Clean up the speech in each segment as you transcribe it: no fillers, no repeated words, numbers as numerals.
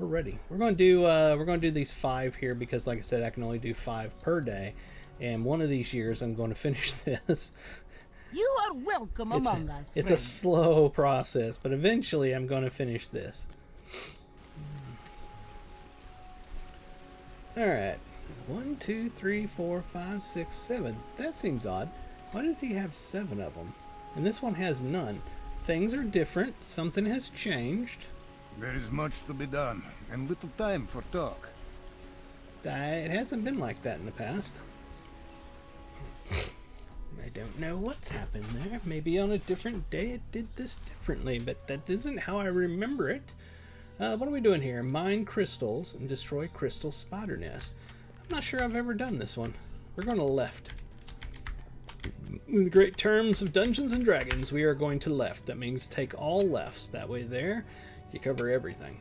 We're ready. We're going to do these 5 here because, like I said, I can only do 5 per day, and one of these years I'm going to finish this. You are welcome among us. It's a slow process, but eventually I'm going to finish this. All right, 1, 2, 3, 4, 5, 6, 7. That seems odd. Why does he have 7 of them? And this one has none. Things are different. Something has changed. There is much to be done, and little time for talk. It hasn't been like that in the past. I don't know what's happened there. Maybe on a different day it did this differently, but that isn't how I remember it. What are we doing here? Mine crystals and destroy crystal spider nest. I'm not sure I've ever done this one. We're going to left. In the great terms of Dungeons and Dragons, we are going to left. That means take all lefts. That way there, you cover everything.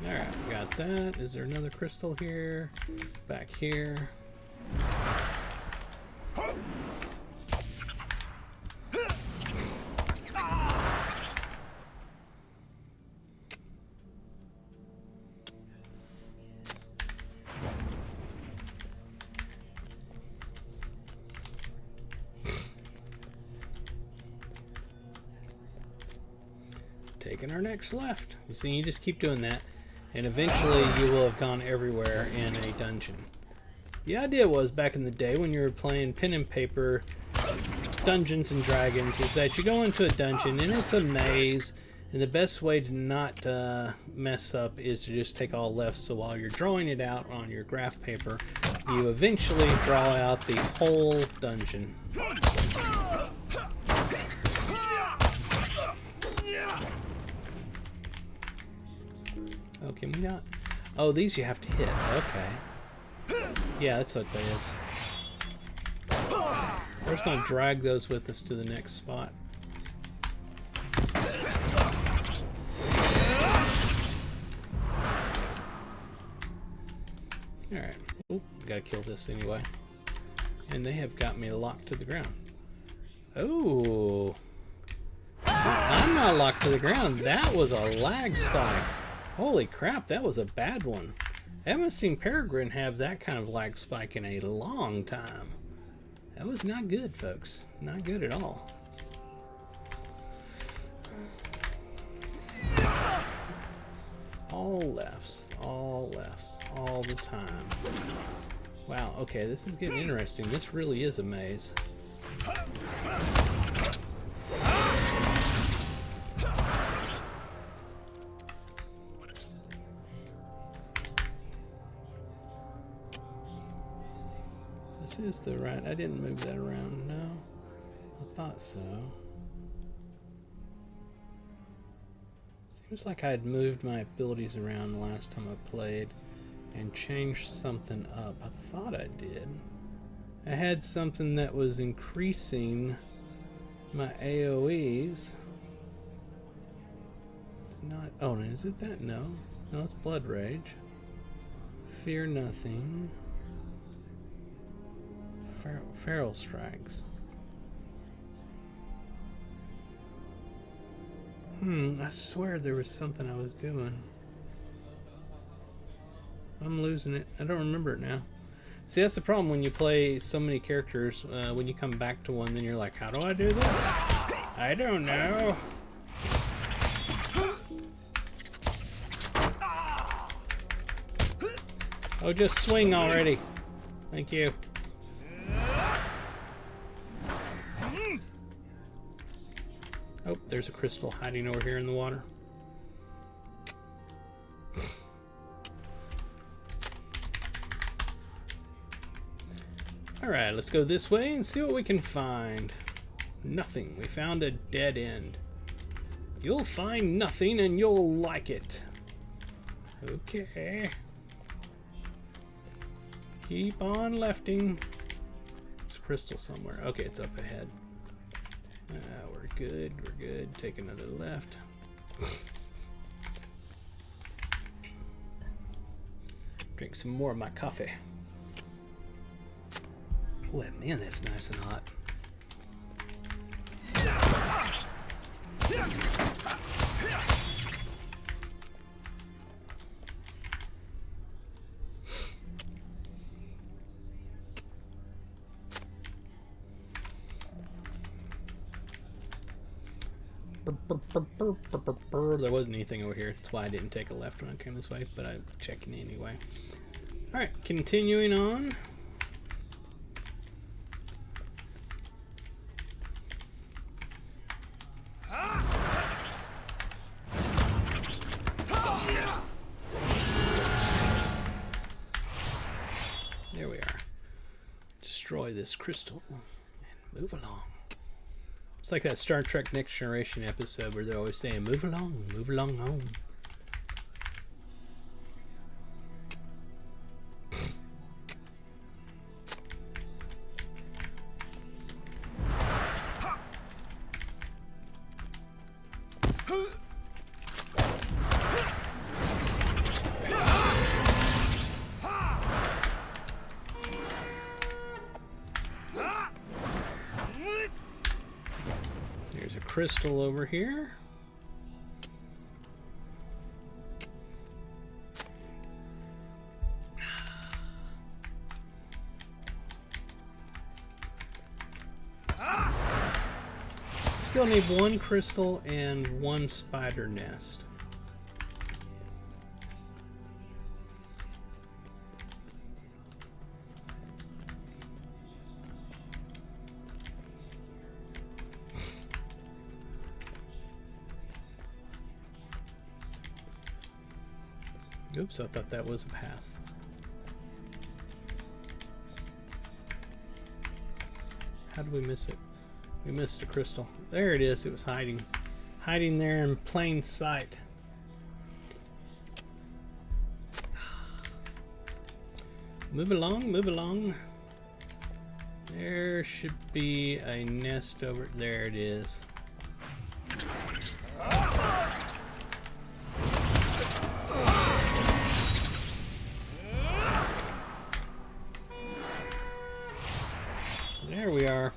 Alright, got that. Is there another crystal here? Back here. Taking our next left. You see, you just keep doing that, and eventually you will have gone everywhere in a dungeon. The idea was, back in the day when you were playing pen and paper Dungeons and Dragons, is that you go into a dungeon and it's a maze, and the best way to not mess up is to just take all left, so while you're drawing it out on your graph paper, you eventually draw out the whole dungeon. Oh, can we not? Oh, these you have to hit. Okay. Yeah, that's what that is. We're just going to drag those with us to the next spot. Alright. Oh, gotta kill this anyway. And they have got me locked to the ground. Oh. I'm not locked to the ground. That was a lag spike. Holy crap, that was a bad one. I haven't seen Peregrine have that kind of lag spike in a long time. That was not good, folks. Not good at all. All lefts, all the time. Wow, okay, this is getting interesting. This really is a maze. This is the right. I didn't move that around. No, I thought so. Seems like I had moved my abilities around the last time I played and changed something up. I thought I did. I had something that was increasing my AoEs. It's not. Oh, is it that? No. No, it's Blood Rage. Fear nothing. Feral strikes. I swear there was something I was doing. I'm losing it. I don't remember it now. See, that's the problem when you play so many characters. When you come back to one, then you're like, how do I do this? I don't know. Oh, just swing already. Thank you. Oh, there's a crystal hiding over here in the water. Alright, let's go this way and see what we can find. Nothing. We found a dead end. You'll find nothing and you'll like it. Okay. Keep on lefting. There's a crystal somewhere. Okay, it's up ahead. We're good, we're good. Take another left. Drink some more of my coffee. Boy, man, that's nice and hot. There wasn't anything over here. That's why I didn't take a left when I came this way, but I'm checking anyway. Alright, continuing on. There we are. Destroy this crystal and move along. It's like that Star Trek Next Generation episode where they're always saying, move along home. There's a crystal over here. Still need one crystal and one spider nest. Oops, I thought that was a path. How did we miss it? We missed a crystal. There it is. It was hiding. Hiding there in plain sight. Move along, move along. There should be a nest over there. It is. There we are.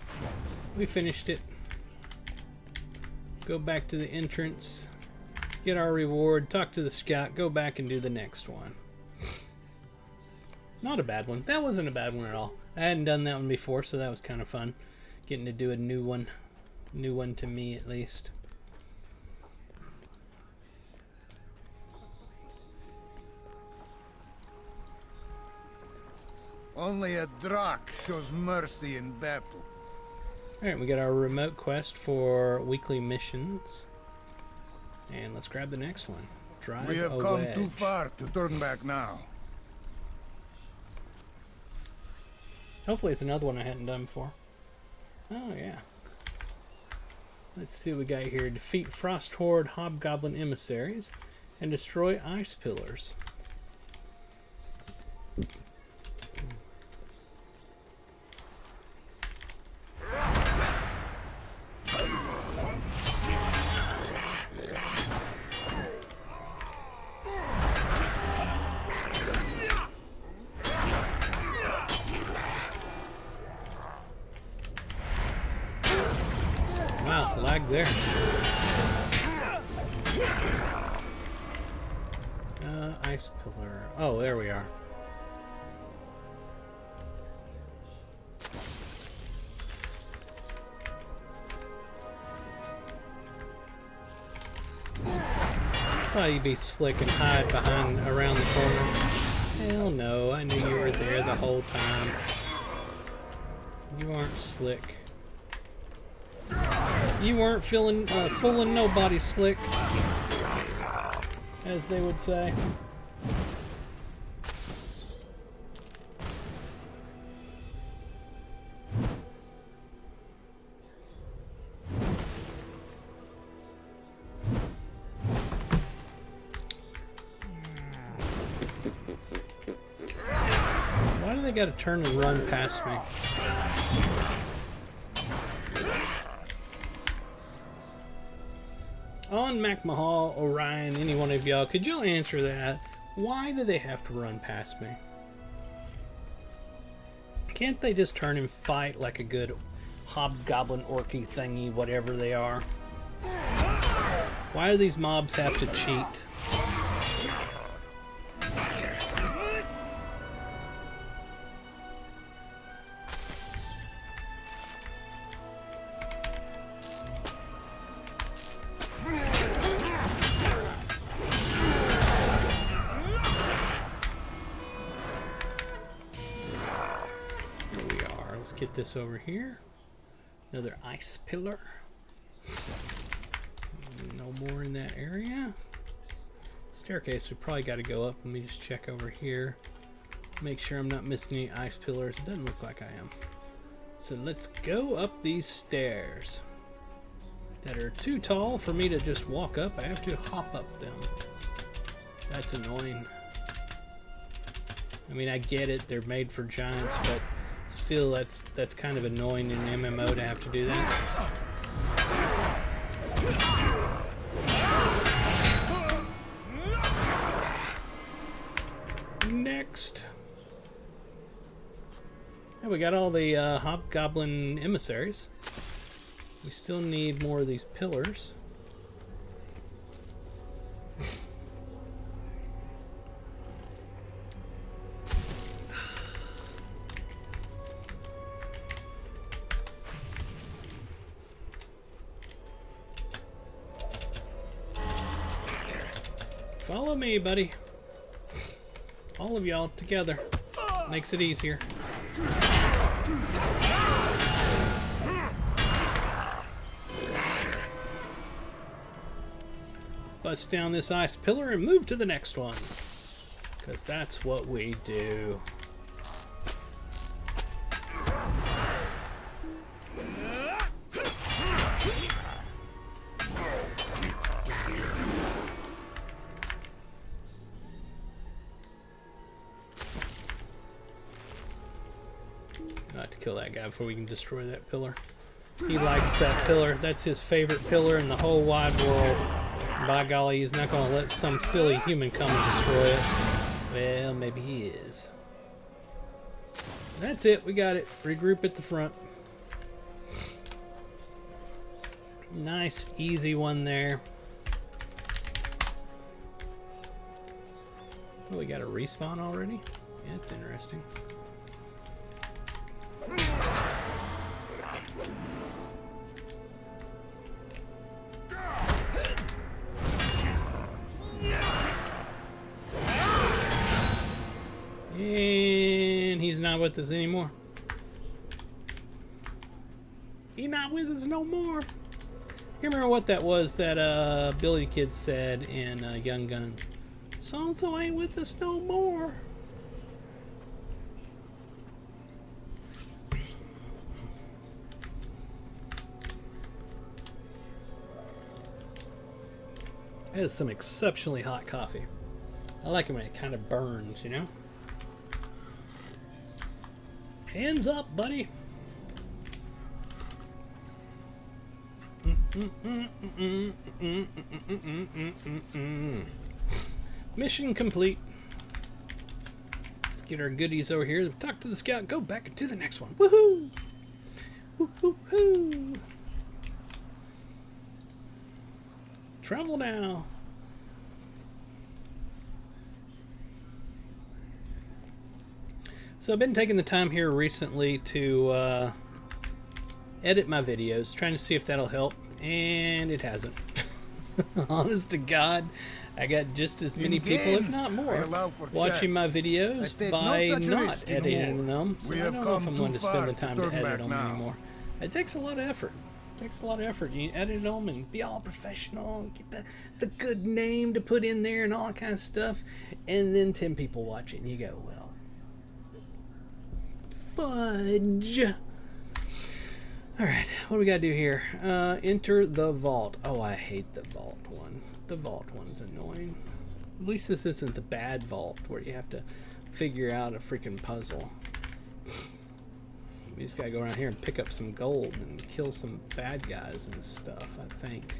We finished it. Go back to the entrance. Get our reward. Talk to the scout. Go back and do the next one. Not a bad one. That wasn't a bad one at all. I hadn't done that one before, so that was kind of fun. Getting to do a new one. New one to me, at least. Only a Drak shows mercy in battle. Alright, we got our remote quest for weekly missions. And let's grab the next one. Drive We have a come wedge. too far to turn back now. Hopefully it's another one I hadn't done before. Oh, yeah. Let's see what we got here. Defeat Frost Horde Hobgoblin emissaries and destroy ice pillars. Wow, lag there. Ice pillar. Oh, there we are. Thought you'd be slick and hide around the corner. Hell no, I knew you were there the whole time. You aren't slick. You weren't fooling nobody, slick, as they would say. Why do they gotta turn and run past me? On MacMahal, Orion, any one of y'all, could y'all answer that? Why do they have to run past me? Can't they just turn and fight like a good hobgoblin orky thingy, whatever they are? Why do these mobs have to cheat? Get this over here. Another ice pillar. No more in that area. Staircase, we probably got to go up. Let me just check over here. Make sure I'm not missing any ice pillars. It doesn't look like I am. So let's go up these stairs that are too tall for me to just walk up. I have to hop up them. That's annoying. I mean, I get it. They're made for giants, but still, that's kind of annoying in MMO to have to do that. Next. Yeah, we got all the hobgoblin emissaries. We still need more of these pillars. Follow me, buddy. All of y'all together. Makes it easier. Bust down this ice pillar and move to the next one. Because that's what we do. Not to kill that guy before we can destroy that pillar. He likes that pillar. That's his favorite pillar in the whole wide world. By golly, he's not going to let some silly human come and destroy it. Well, maybe he is. That's it. We got it. Regroup at the front. Nice, easy one there. Oh, we got a respawn already? Yeah, that's interesting. And he's not with us anymore. He's not with us no more. You remember what that was that Billy Kid said in Young Guns? So-and-so ain't with us no more. That is some exceptionally hot coffee. I like it when it kind of burns, you know? Hands up, buddy. Mission complete. Let's get our goodies over here. Talk to the scout. Go back to the next one. Woohoo! Woo-hoo-hoo! Travel now. So I've been taking the time here recently to edit my videos, trying to see if that'll help, and it hasn't. Honest to God, I got just as many people, if not more, watching my videos by not editing them, so I don't know if I'm going to spend the time to edit them anymore. It takes a lot of effort. It takes a lot of effort. You edit them and be all professional, get the good name to put in there and all that kind of stuff, and then 10 people watch it, and you go, well, fudge. Alright, what do we gotta do here? Enter the vault. Oh, I hate the vault one. The vault one's annoying. At least this isn't the bad vault where you have to figure out a freaking puzzle. We just gotta go around here and pick up some gold and kill some bad guys and stuff, I think.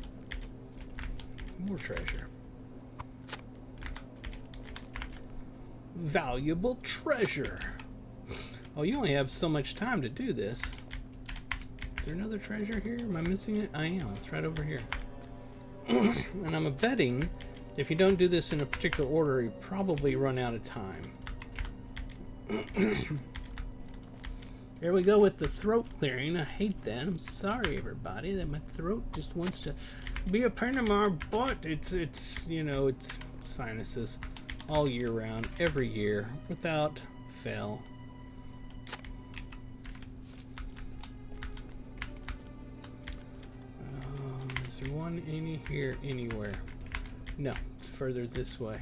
More treasure. Valuable treasure. Oh, you only have so much time to do this. Is there another treasure here? Am I missing it? I am. It's right over here. And I'm betting if you don't do this in a particular order, you probably run out of time. Here we go with the throat clearing. I hate that. I'm sorry, everybody, that my throat just wants to be a pain in my butt. It's you know, it's sinuses all year round, every year, without fail. Is there one in here anywhere? No, it's further this way.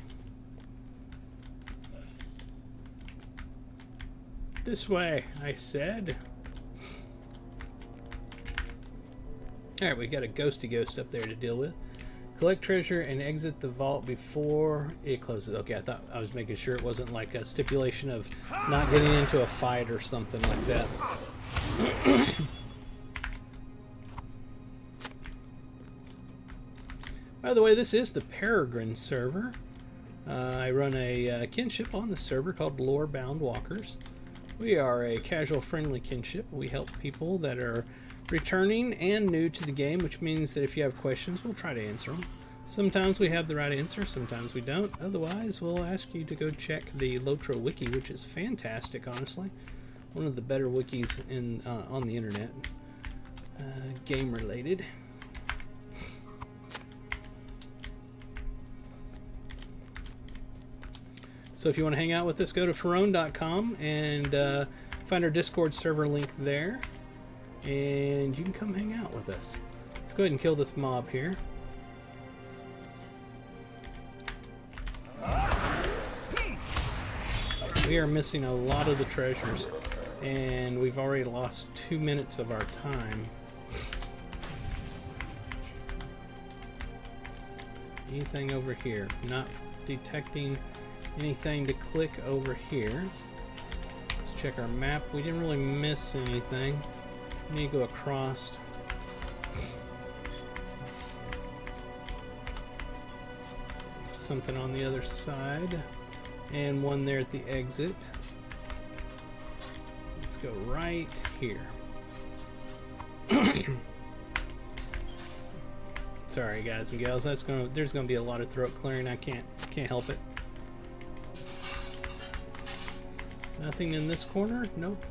This way, I said. Alright, we got a ghosty ghost up there to deal with. Collect treasure and exit the vault before it closes. Okay, I thought I was making sure it wasn't like a stipulation of not getting into a fight or something like that. By the way, this is the Peregrine server. I run a kinship on the server called Lorebound Walkers. We are a casual, friendly kinship. We help people that are returning and new to the game, which means that if you have questions, we'll try to answer them. Sometimes we have the right answer, sometimes we don't. Otherwise, we'll ask you to go check the Lotro wiki, which is fantastic, honestly. One of the better wikis on the internet, game related. So if you want to hang out with us, go to Ferone.com and find our Discord server link there. And you can come hang out with us. Let's go ahead and kill this mob here. We are missing a lot of the treasures. And we've already lost 2 minutes of our time. Anything over here? Not detecting anything to click over here. Let's check our map. We didn't really miss anything. We need to go across. Something on the other side. And one there at the exit. Let's go right here. Sorry guys and gals, there's gonna be a lot of throat clearing. I can't help it. Nothing in this corner? Nope.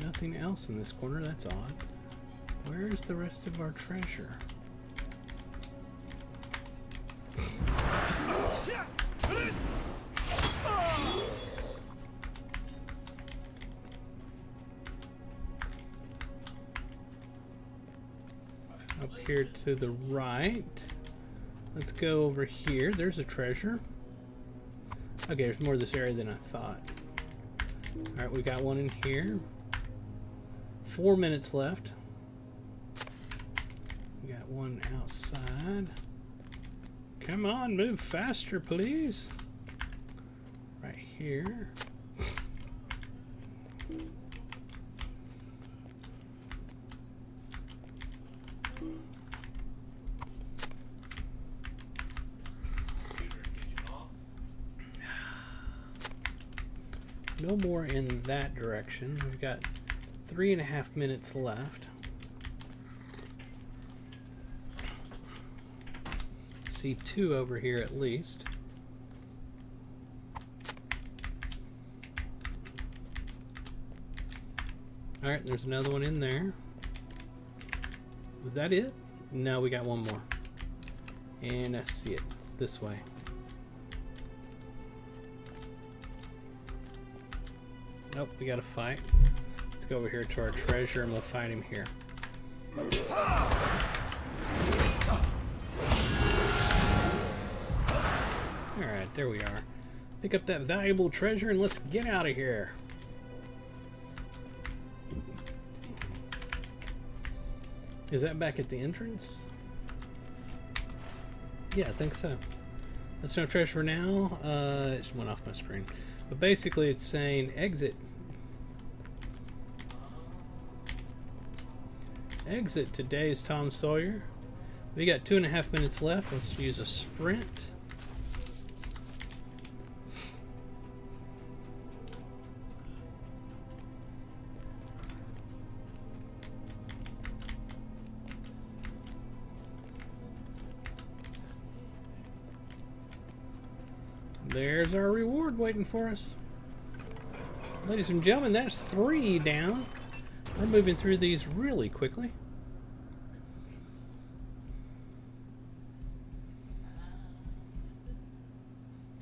Nothing else in this corner, that's odd. Where's the rest of our treasure? Up here to the right. Let's go over here. There's a treasure. Okay, there's more of this area than I thought. Alright, we got one in here. 4 minutes left. We got one outside. Come on, move faster, please. Right here. No more in that direction. We've got 3.5 minutes left. See 2 over here at least. Alright, there's another one in there. Was that it? No, we got one more. And I see it. It's this way. Nope, we gotta fight. Let's go over here to our treasure and we'll fight him here. Alright, there we are. Pick up that valuable treasure and let's get out of here. Is that back at the entrance? Yeah, I think so. That's no treasure for now. It just went off my screen. But basically it's saying exit. Exit today's Tom Sawyer. We got 2.5 minutes left. Let's use a sprint. There's our reward waiting for us. Ladies and gentlemen, that's 3 down. We're moving through these really quickly.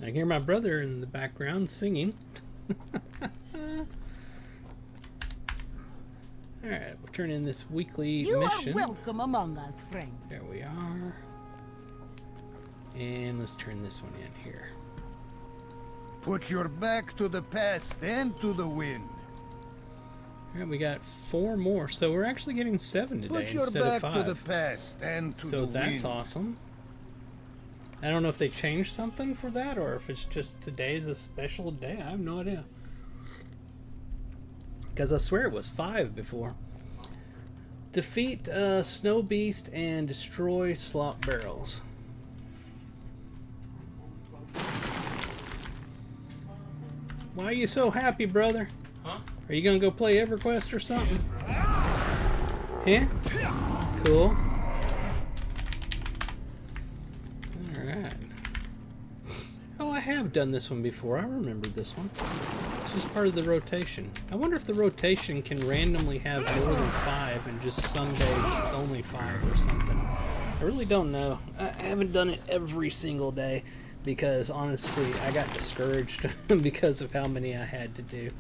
I hear my brother in the background singing. Alright, we'll turn in this weekly mission. You are welcome among us, friend. There we are. And let's turn this one in here. Put your back to the past and to the wind. Alright, we got 4 more, so we're actually getting 7 today Put your instead of back 5. to the past and to the So wind. that's awesome. I don't know if they changed something for that or if it's just today's a special day. I have no idea. Because I swear it was 5 before. Defeat Snow Beast and destroy slop barrels. Why are you so happy, brother? Huh? Are you gonna go play EverQuest or something? Yeah? Cool. Alright. Oh, I have done this one before. I remember this one. It's just part of the rotation. I wonder if the rotation can randomly have more than 5 and just some days it's only 5 or something. I really don't know. I haven't done it every single day because honestly I got discouraged because of how many I had to do.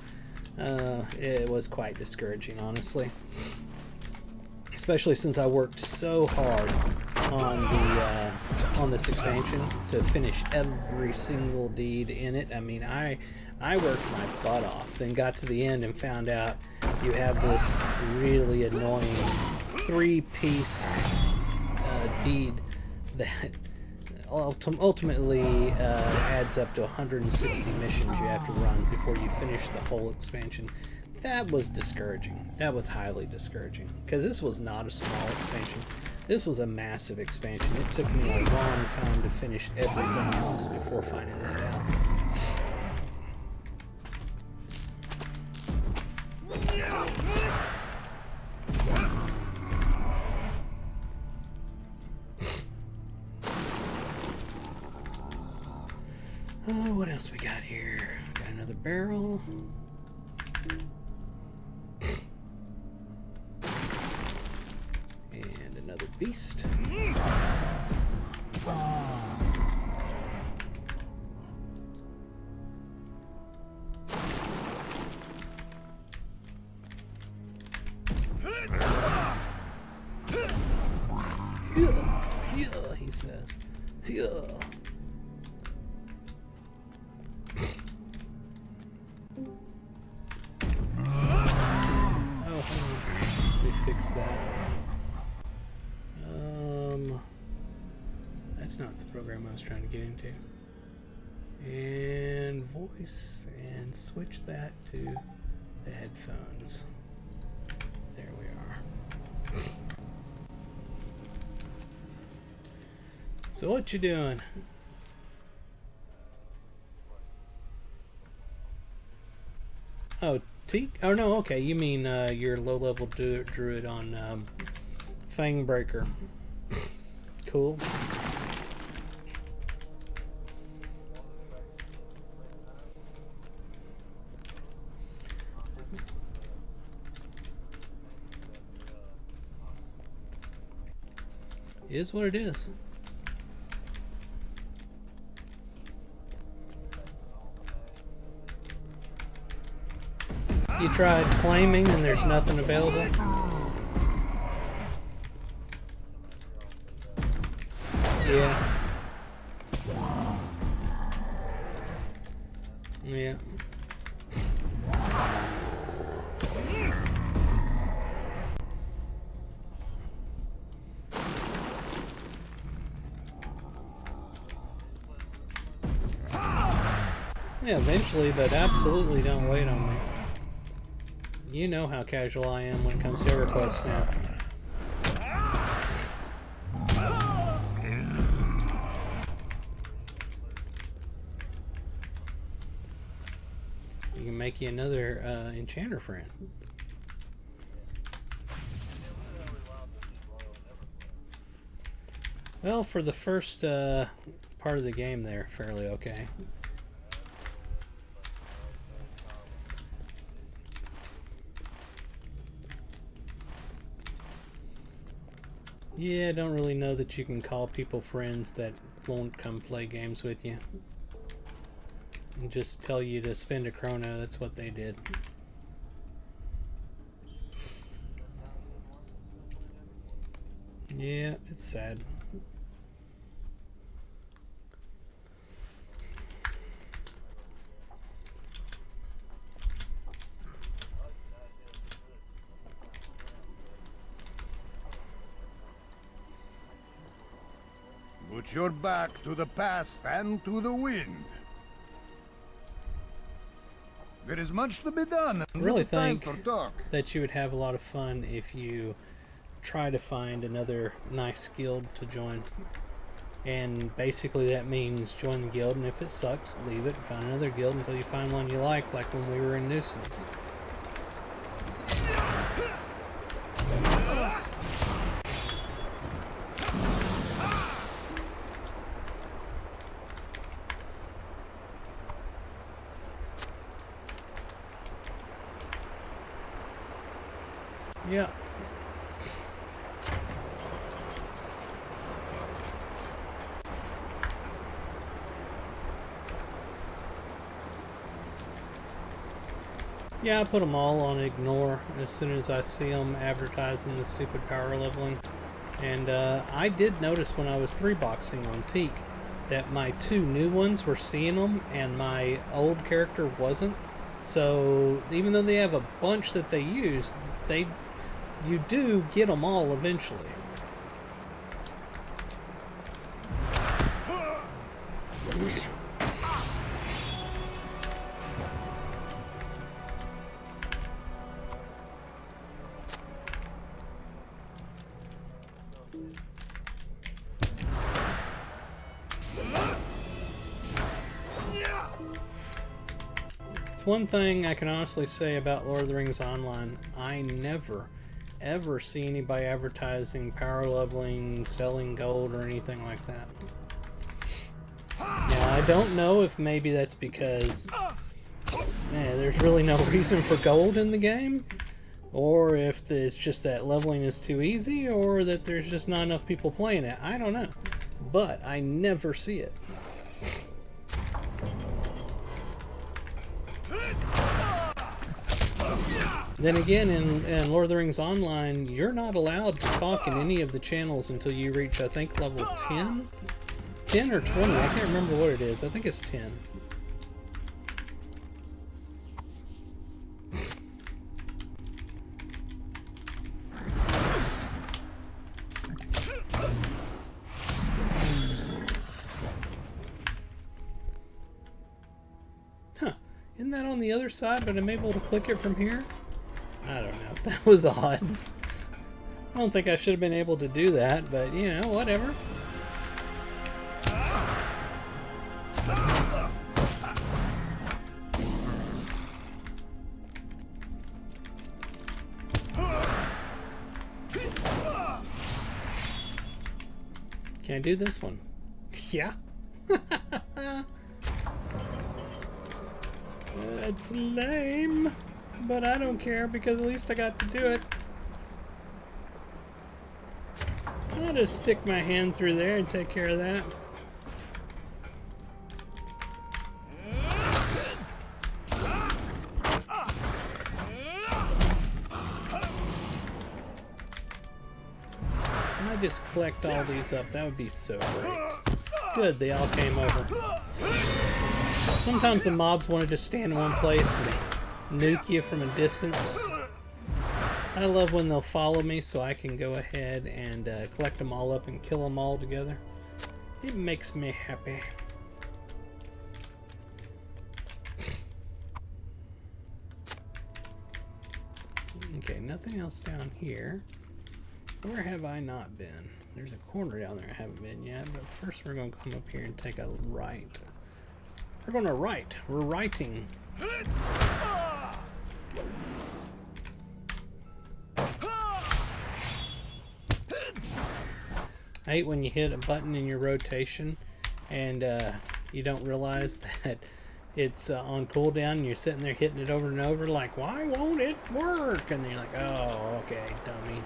It was quite discouraging, honestly. Especially since I worked so hard on this expansion to finish every single deed in it. I mean, I worked my butt off, then got to the end and found out you have this really annoying 3-piece deed that ultimately adds up to 160 missions you have to run before you finish the whole expansion. That was discouraging. That was highly discouraging because this was not a small expansion. This was a massive expansion. It took me a long time to finish everything else before finding that out. Oh, what else we got here? Got another barrel. And another beast. Yeah, he says. Yeah. Fix that. That's not the program I was trying to get into. And voice and switch that to the headphones. There we are. So what you doing? Oh, oh no, okay, you mean your low-level druid on Fangbreaker. Cool. Is what it is. You tried claiming and there's nothing available? Yeah. Yeah. Yeah, eventually, but absolutely don't wait on me. You know how casual I am when it comes to EverQuest now. make you another enchanter friend. Well, for the first part of the game, they're fairly okay. Yeah, I don't really know that you can call people friends that won't come play games with you. And just tell you to spend a chrono, that's what they did. Yeah, it's sad. Put your back to the past and to the wind. There is much to be done. I really time think for talk. that you would have a lot of fun if you try to find another nice guild to join. And basically that means join the guild, and if it sucks, leave it and find another guild until you find one you like when we were in Nuisance. Yeah. Yeah, I put them all on ignore as soon as I see them advertising the stupid power leveling. And I did notice when I was 3-boxing on Teak that my 2 new ones were seeing them and my old character wasn't. So even though they have a bunch that they use, you do get them all eventually. It's one thing I can honestly say about Lord of the Rings Online. I never, ever see anybody advertising power leveling, selling gold, or anything like that. Now, I don't know if maybe that's because there's really no reason for gold in the game, or if it's just that leveling is too easy, or that there's just not enough people playing it. I don't know. But I never see it. Then again, in Lord of the Rings Online, you're not allowed to talk in any of the channels until you reach, I think, level 10? 10 or 20, I can't remember what it is. I think it's 10. Huh. Isn't that on the other side, but I'm able to click it from here? I don't know. That was odd. I don't think I should have been able to do that, but you know, whatever. Can I do this one? Yeah. That's lame. But I don't care because at least I got to do it. I'll just stick my hand through there and take care of that. I just collect all these up. That would be so great. Good, they all came over. Sometimes the mobs want to just stand in one place and nuke you from a distance. I love when they'll follow me so I can go ahead and collect them all up and kill them all together. It makes me happy. Okay, nothing else down here. Where have I not been? There's a corner down there I haven't been yet, but first we're going to come up here and take a right. We're going to right. We're righting. I hate when you hit a button in your rotation and you don't realize that it's on cooldown and you're sitting there hitting it over and over like, why won't it work? And you're like, oh, okay, dummy.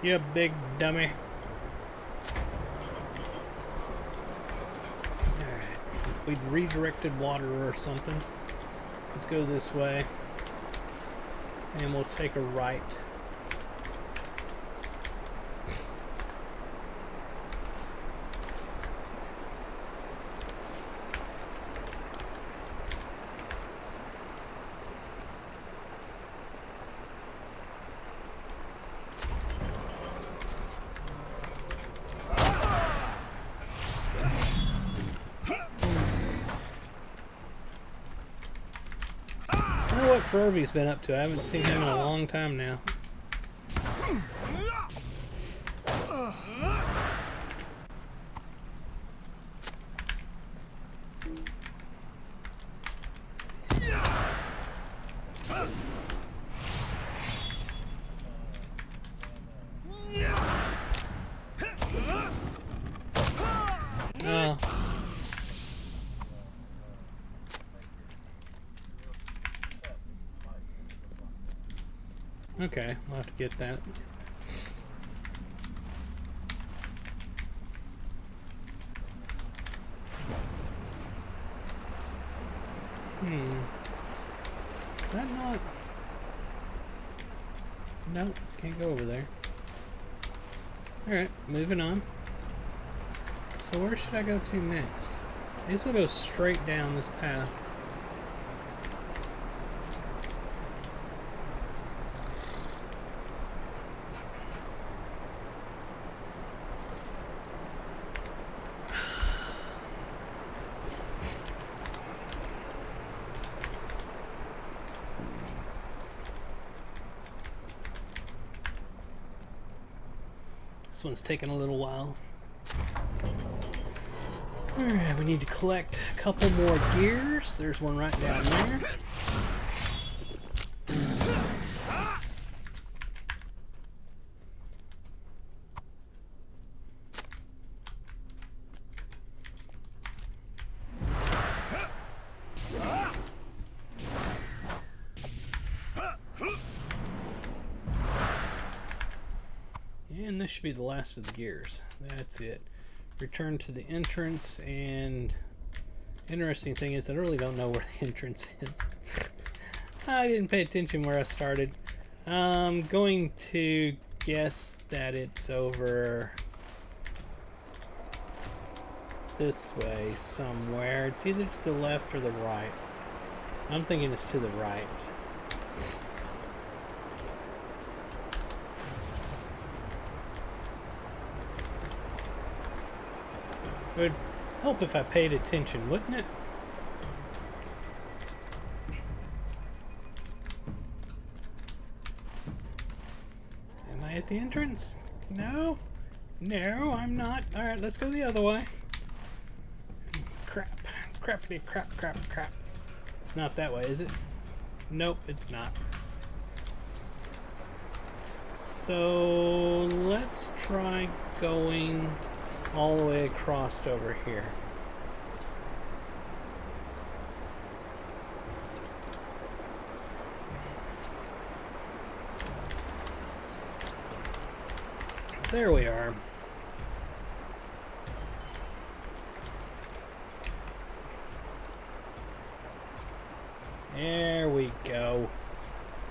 You big dummy. Alright, we redirected water or something. Let's go this way. And we'll take a right. I wonder what Furby's been up to. I haven't seen him in a long time now. Oh. Okay, we'll have to get that. Is that not... Nope, can't go over there. Alright, moving on. So where should I go to next? I guess I'll go straight down this path. This one's taking a little while. Alright, we need to collect a couple more gears. There's one right down there. And this should be the last of the gears. That's it. Return to the entrance, and interesting thing is I really don't know where the entrance is. I didn't pay attention where I started. I'm going to guess that it's over this way somewhere. It's either to the left or the right. I'm thinking it's to the right. It would help if I paid attention, wouldn't it? Am I at the entrance? No? No, I'm not. Alright, let's go the other way. Crap. Crappity crap crap crap. It's not that way, is it? Nope, it's not. So let's try going all the way across over here. There we are. There we go.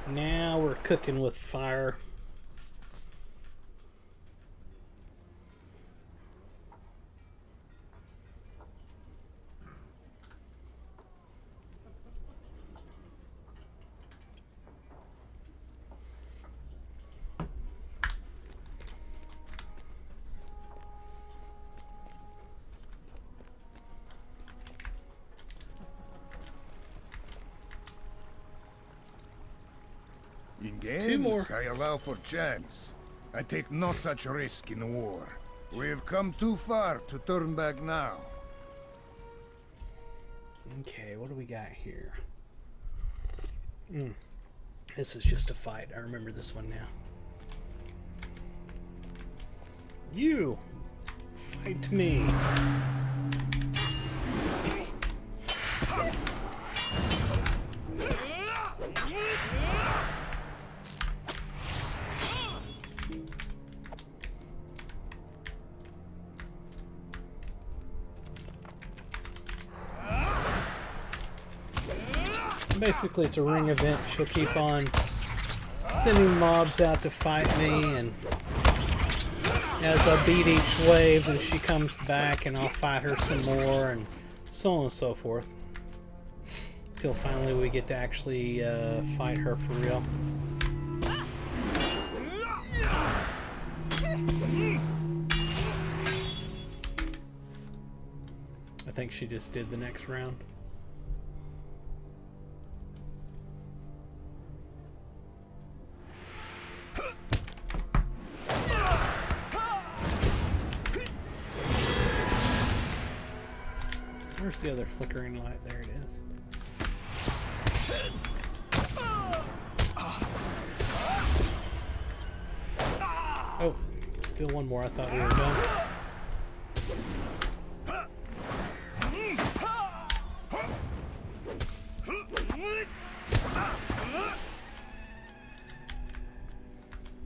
Now we're cooking with fire. In games, Two more. I allow for chance. I take no such risk in war. We've come too far to turn back now. Okay, what do we got here? This is just a fight. I remember this one now. You! Fight me! Basically, it's a ring event. She'll keep on sending mobs out to fight me, and as I beat each wave, and she comes back, and I'll fight her some more, and so on and so forth. Till finally we get to actually fight her for real. I think she just did the next round. Where's the other flickering light? There it is. Oh, still one more. I thought we were done.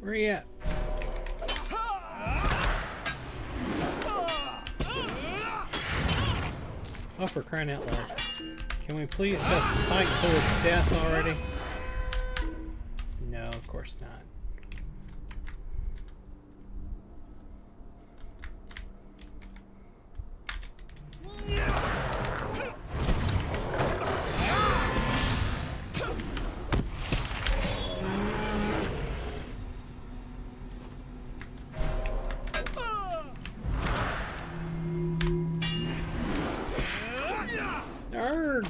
Where are you at? Oh, for crying out loud. Can we please just fight to the death already? No, of course not.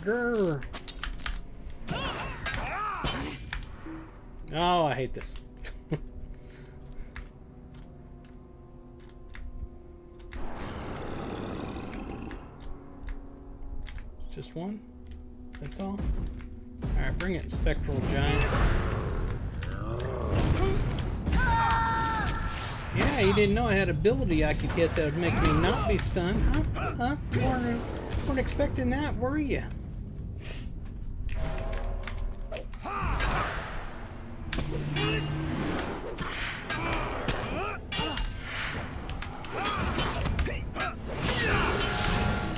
Grr. Oh, I hate this. Just one? That's all? Alright, bring it, Spectral Giant. Yeah, you didn't know I had ability I could get that would make me not be stunned, huh? Huh? You weren't expecting that, were you?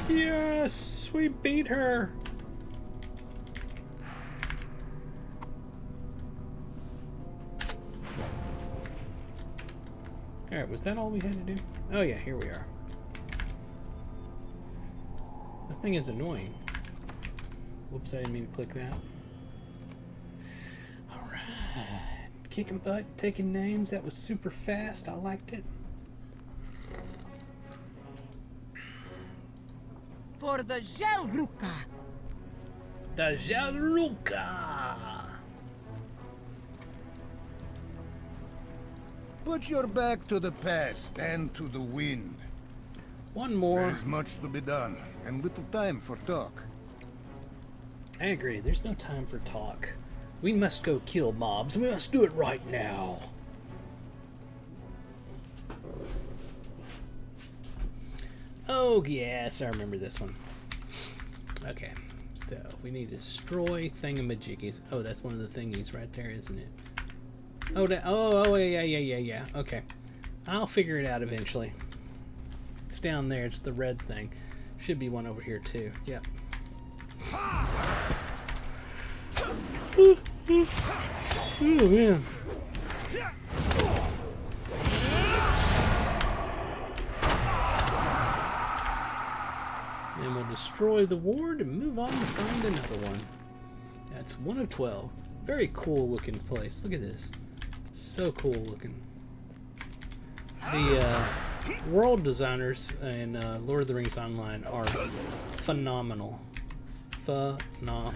Yes, we beat her. Alright, was that all we had to do? Oh yeah, here we are. The thing is annoying. Whoops, I didn't mean to click that. Alright. Kicking butt, taking names. That was super fast. I liked it. For the Jelruka. The Jelruka! Put your back to the past and to the wind. One more. There is much to be done, and little time for talk. I agree. There's no time for talk. We must go kill mobs. We must do it right now. Oh, yes. I remember this one. Okay. So, we need to destroy thingamajiggies. Oh, that's one of the thingies right there, isn't it? Oh, yeah. Okay. I'll figure it out eventually. It's down there. It's the red thing. Should be one over here, too. Yep. Oh, man. And we'll destroy the ward and move on to find another one. That's 1 of 12. Very cool looking place. Look at this. So cool looking. The world designers in Lord of the Rings Online are phenomenal. Phenomenal.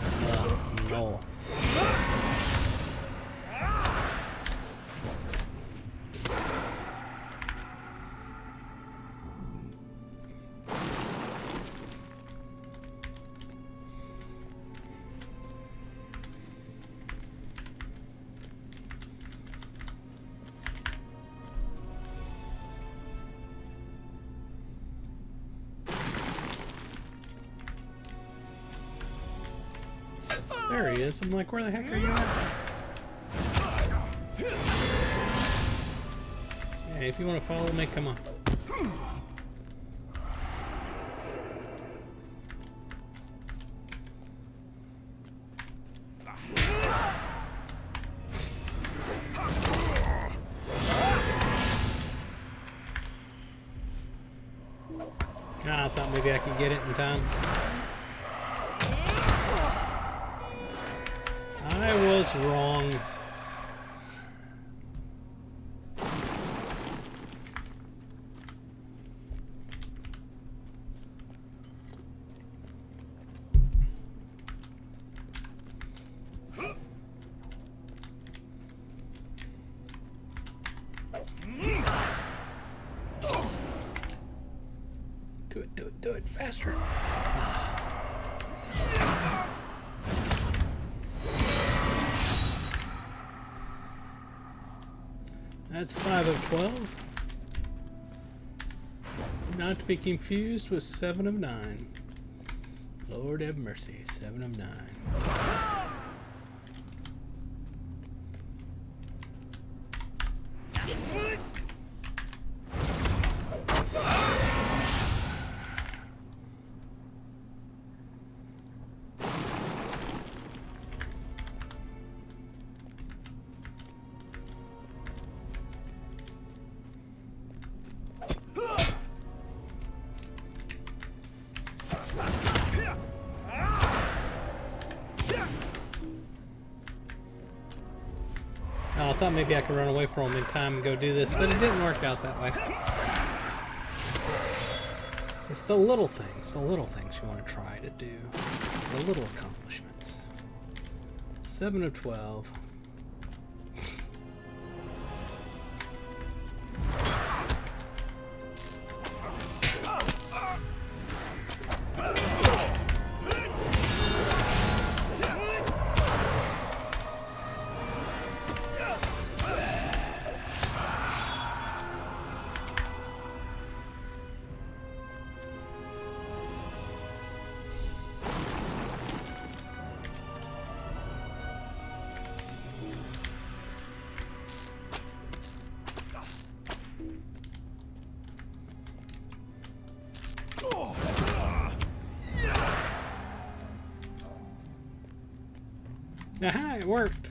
There he is. I'm like, where the heck are you at? Hey, if you want to follow me, come on. Ah, I thought maybe I could get it in time. I was wrong. Do it faster. That's 5 of 12. Not to be confused with 7 of 9. Lord have mercy, 7 of 9. Oh, I thought maybe I could run away from him in time and go do this, but it didn't work out that way. It's the little things you want to try to do. The little accomplishments. 7 of 12. Aha, it worked.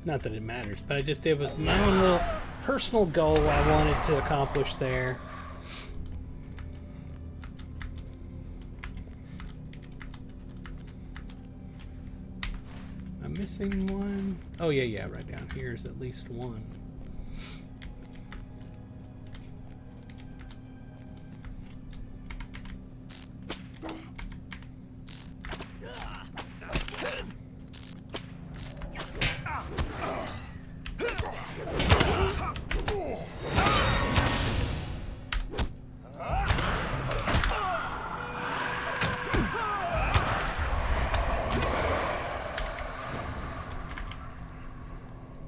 Not that it matters, but it was my own little personal goal I wanted to accomplish there. I'm missing one. Oh yeah, right down here is at least one.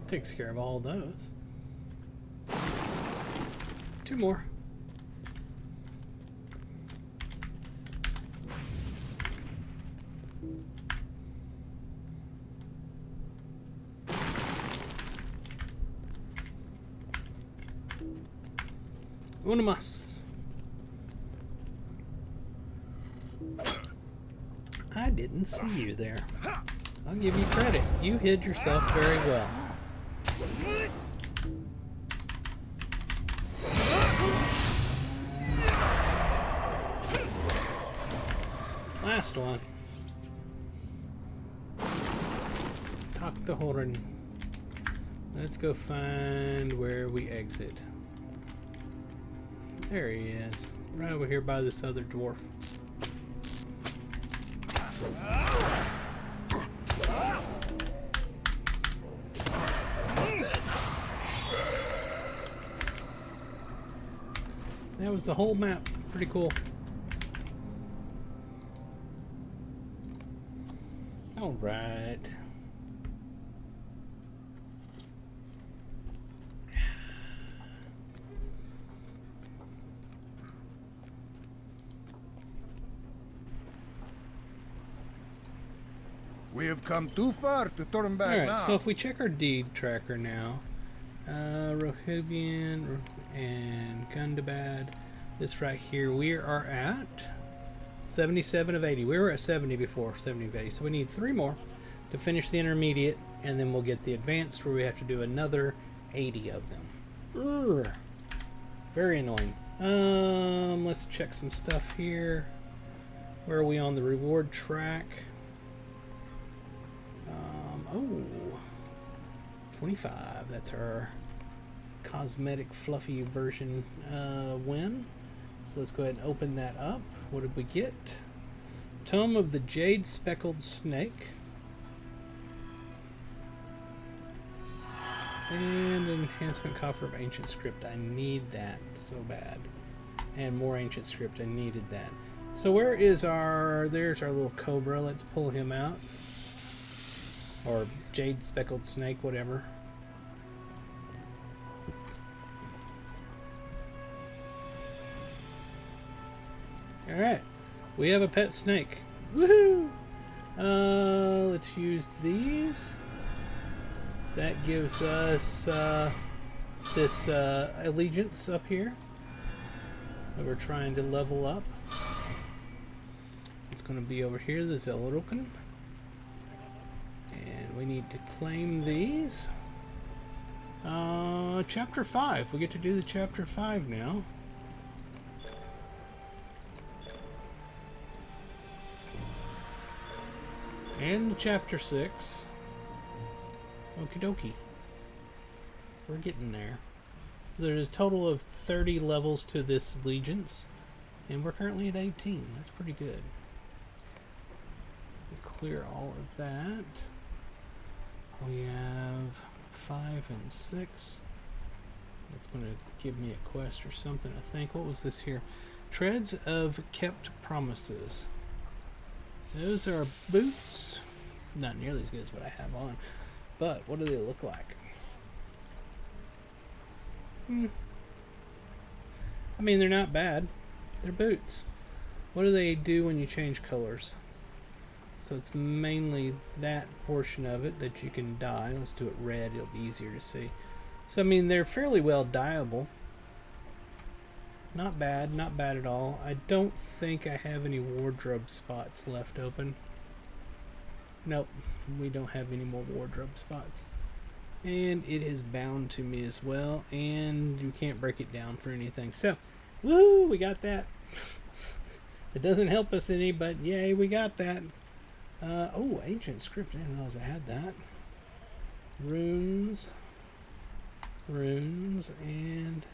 Takes care of all those. 2 more. Una más. I didn't see you there. I'll give you credit. You hid yourself very well. Last one. Talk to Horan. Let's go find where we exit. There he is. Right over here by this other dwarf. That was the whole map. Pretty cool. All right. We have come too far to turn back Alright, now. so if we check our deed tracker now, Rohirrian and Gundabad, this right here, we are at 77 of 80. We were at 70 before, 70 of 80. So we need 3 more to finish the intermediate, and then we'll get the advanced where we have to do another 80 of them. Urgh. Very annoying. Let's check some stuff here. Where are we on the reward track? Oh, 25. That's our cosmetic fluffy version win. So let's go ahead and open that up. What did we get? Tome of the Jade Speckled Snake. And an enhancement coffer of ancient script. I need that so bad. And more ancient script. I needed that. So where is our... There's our little cobra. Let's pull him out. Or Jade Speckled Snake, whatever. Alright. We have a pet snake. Woohoo! Let's use these. That gives us this allegiance up here that we're trying to level up. It's going to be over here, the Zelruken. And we need to claim these. Chapter 5. We get to do the Chapter 5 now. And Chapter 6. Okie dokie. We're getting there. So there's a total of 30 levels to this allegiance. And we're currently at 18. That's pretty good. We clear all of that. We have 5 and 6. That's going to give me a quest or something, I think. What was this here? Treads of Kept Promises. Those are boots. Not nearly as good as what I have on. But what do they look like? I mean, they're not bad. They're boots. What do they do when you change colors? So it's mainly that portion of it that you can dye. Let's do it red. It'll be easier to see. So, I mean, they're fairly well dyeable. Not bad. Not bad at all. I don't think I have any wardrobe spots left open. Nope. We don't have any more wardrobe spots. And it is bound to me as well. And you can't break it down for anything. So, woo! We got that. It doesn't help us any, but yay, we got that. Oh, ancient script. I didn't realize I had that. Runes. Runes. And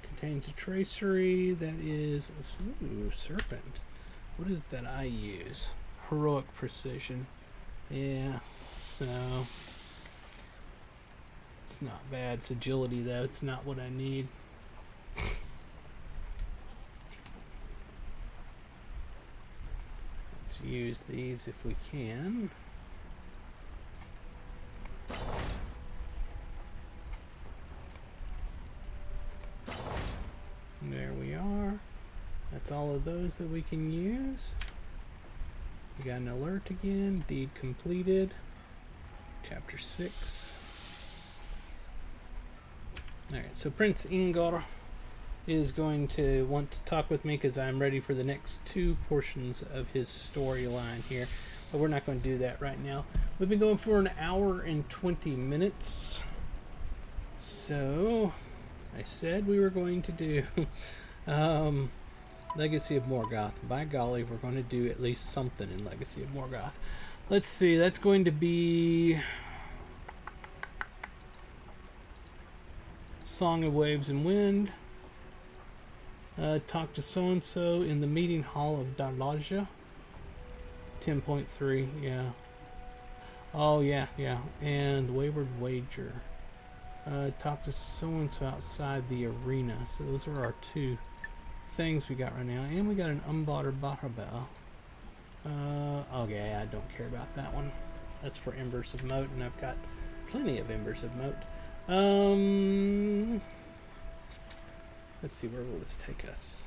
contains a tracery that is... Ooh, serpent. What is that I use? Heroic precision. Yeah, so... It's not bad. It's agility, though. It's not what I need. Let's use these if we can. There we are. That's all of those that we can use. We got an alert again. Deed completed. Chapter 6. Alright, so Prince Ingor is going to want to talk with me because I'm ready for the next 2 portions of his storyline here. But we're not going to do that right now. We've been going for an hour and 20 minutes. So, I said we were going to do Legacy of Morgoth. By golly, we're going to do at least something in Legacy of Morgoth. Let's see, that's going to be Song of Waves and Wind. Talk to so-and-so in the meeting hall of Dalaja. 10.3, yeah. Oh, yeah. And Wayward Wager. Talk to so-and-so outside the arena. So those are our 2 things we got right now. And we got an Umbaughter Bottlebell. Okay, I don't care about that one. That's for Embers of Moat, and I've got plenty of Embers of Moat. Let's see, where will this take us?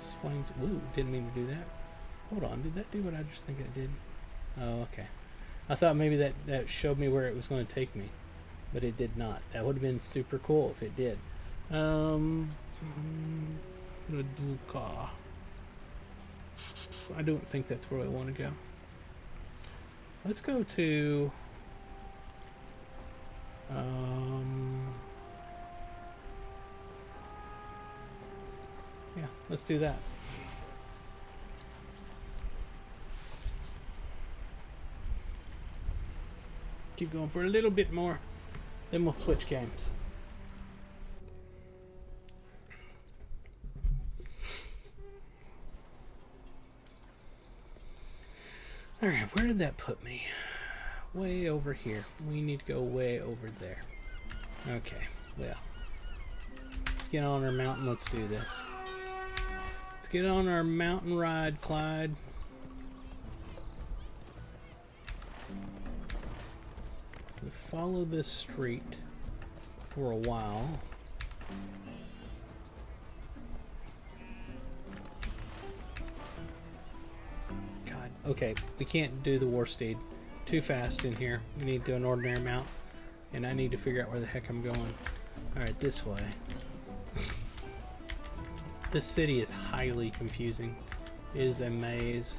swings. Ooh, didn't mean to do that. Hold on, did that do what I just think it did? Oh, okay. I thought maybe that showed me where it was going to take me, but it did not. That would have been super cool if it did. Leduca. I don't think that's where I want to go. Let's go to yeah, let's do that. Keep going for a little bit more, then we'll switch games. Alright, where did that put me? Way over here. We need to go way over there. Okay, well. Let's get on our mountain. Let's do this. Let's get on our mountain ride, Clyde. We follow this street for a while. God, okay, we can't do the war steed too fast in here. We need to do an ordinary mount, and I need to figure out where the heck I'm going. Alright, this way. This city is highly confusing. It is a maze.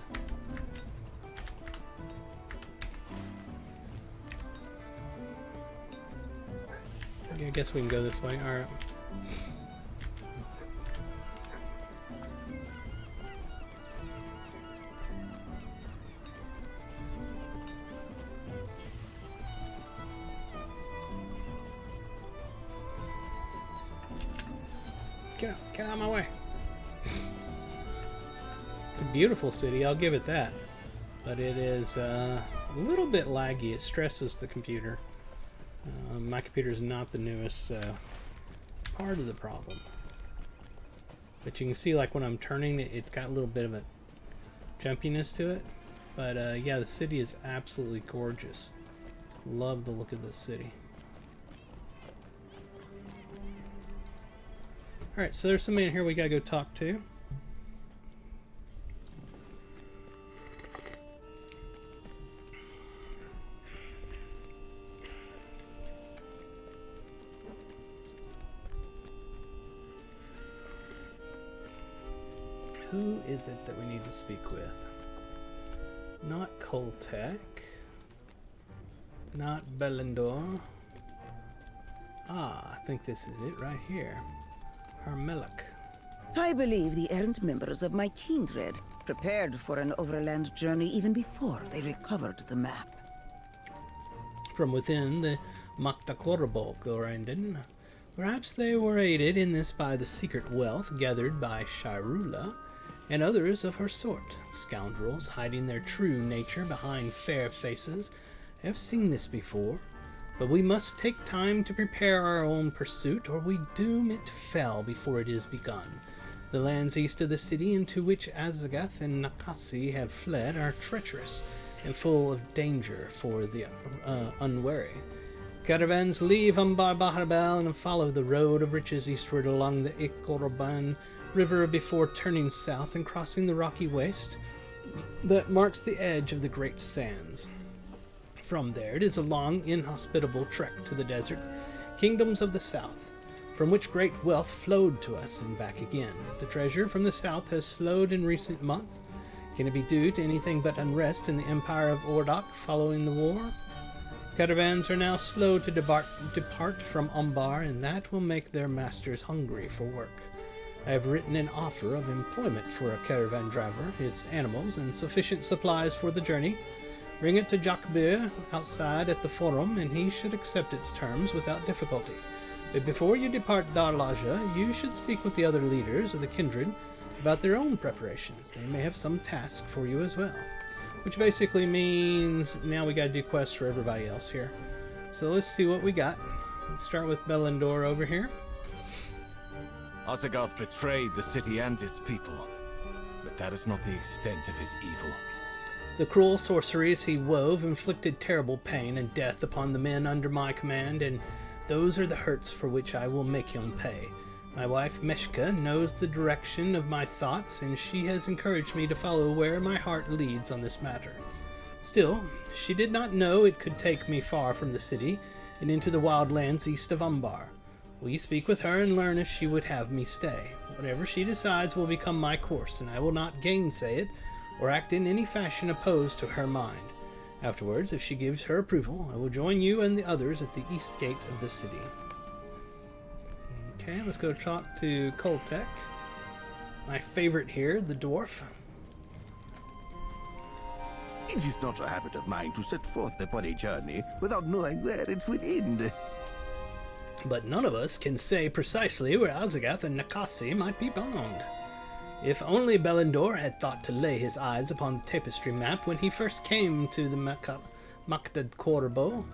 I guess we can go this way. Alright. Get out of my way. It's a beautiful city, I'll give it that. But it is a little bit laggy. It stresses the computer. My computer is not the newest, so part of the problem. But you can see, like, when I'm turning it, it's got a little bit of a jumpiness to it. But yeah, the city is absolutely gorgeous. Love the look of this city. Alright, so there's somebody in here we gotta go talk to. Who is it that we need to speak with? Not Koltek. Not Belendor. Ah, I think this is it right here. Harmelik. I believe the errant members of my kindred prepared for an overland journey even before they recovered the map. From within the Maktakorbo, Glorandin. Perhaps they were aided in this by the secret wealth gathered by Shirula and others of her sort. Scoundrels hiding their true nature behind fair faces. I have seen this before. But we must take time to prepare our own pursuit, or we doom it fell before it is begun. The lands east of the city into which Azagath and Nakasi have fled are treacherous and full of danger for the unwary. Caravans leave Umbar Baharbel and follow the road of riches eastward along the Ikoroban River before turning south and crossing the rocky waste that marks the edge of the Great Sands. From there, it is a long, inhospitable trek to the desert kingdoms of the south, from which great wealth flowed to us and back again. The treasure from the south has slowed in recent months. Can it be due to anything but unrest in the empire of Ordok following the war? Caravans are now slow to depart from Umbar, and that will make their masters hungry for work. I have written an offer of employment for a caravan driver, his animals, and sufficient supplies for the journey. Bring it to Jakbir outside at the forum, and he should accept its terms without difficulty. But before you depart Darlaja, you should speak with the other leaders of the kindred about their own preparations. They may have some task for you as well. Which basically means now we gotta do quests for everybody else here. So let's see what we got. Let's start with Belendor over here. Azagath betrayed the city and its people, but that is not the extent of his evil. The cruel sorceries he wove inflicted terrible pain and death upon the men under my command, and those are the hurts for which I will make him pay. My wife Meshka knows the direction of my thoughts, and she has encouraged me to follow where my heart leads on this matter. Still, she did not know it could take me far from the city and into the wild lands east of Umbar. Will you speak with her and learn if she would have me stay? Whatever she decides will become my course, and I will not gainsay it or act in any fashion opposed to her mind. Afterwards, if she gives her approval, I will join you and the others at the east gate of the city. Okay, let's go talk to Koltek. My favorite here, the dwarf. It is not a habit of mine to set forth upon a journey without knowing where it will end. But none of us can say precisely where Azagoth and Nakasi might be bound. If only Belendor had thought to lay his eyes upon the tapestry map when he first came to the Makdad Corbo,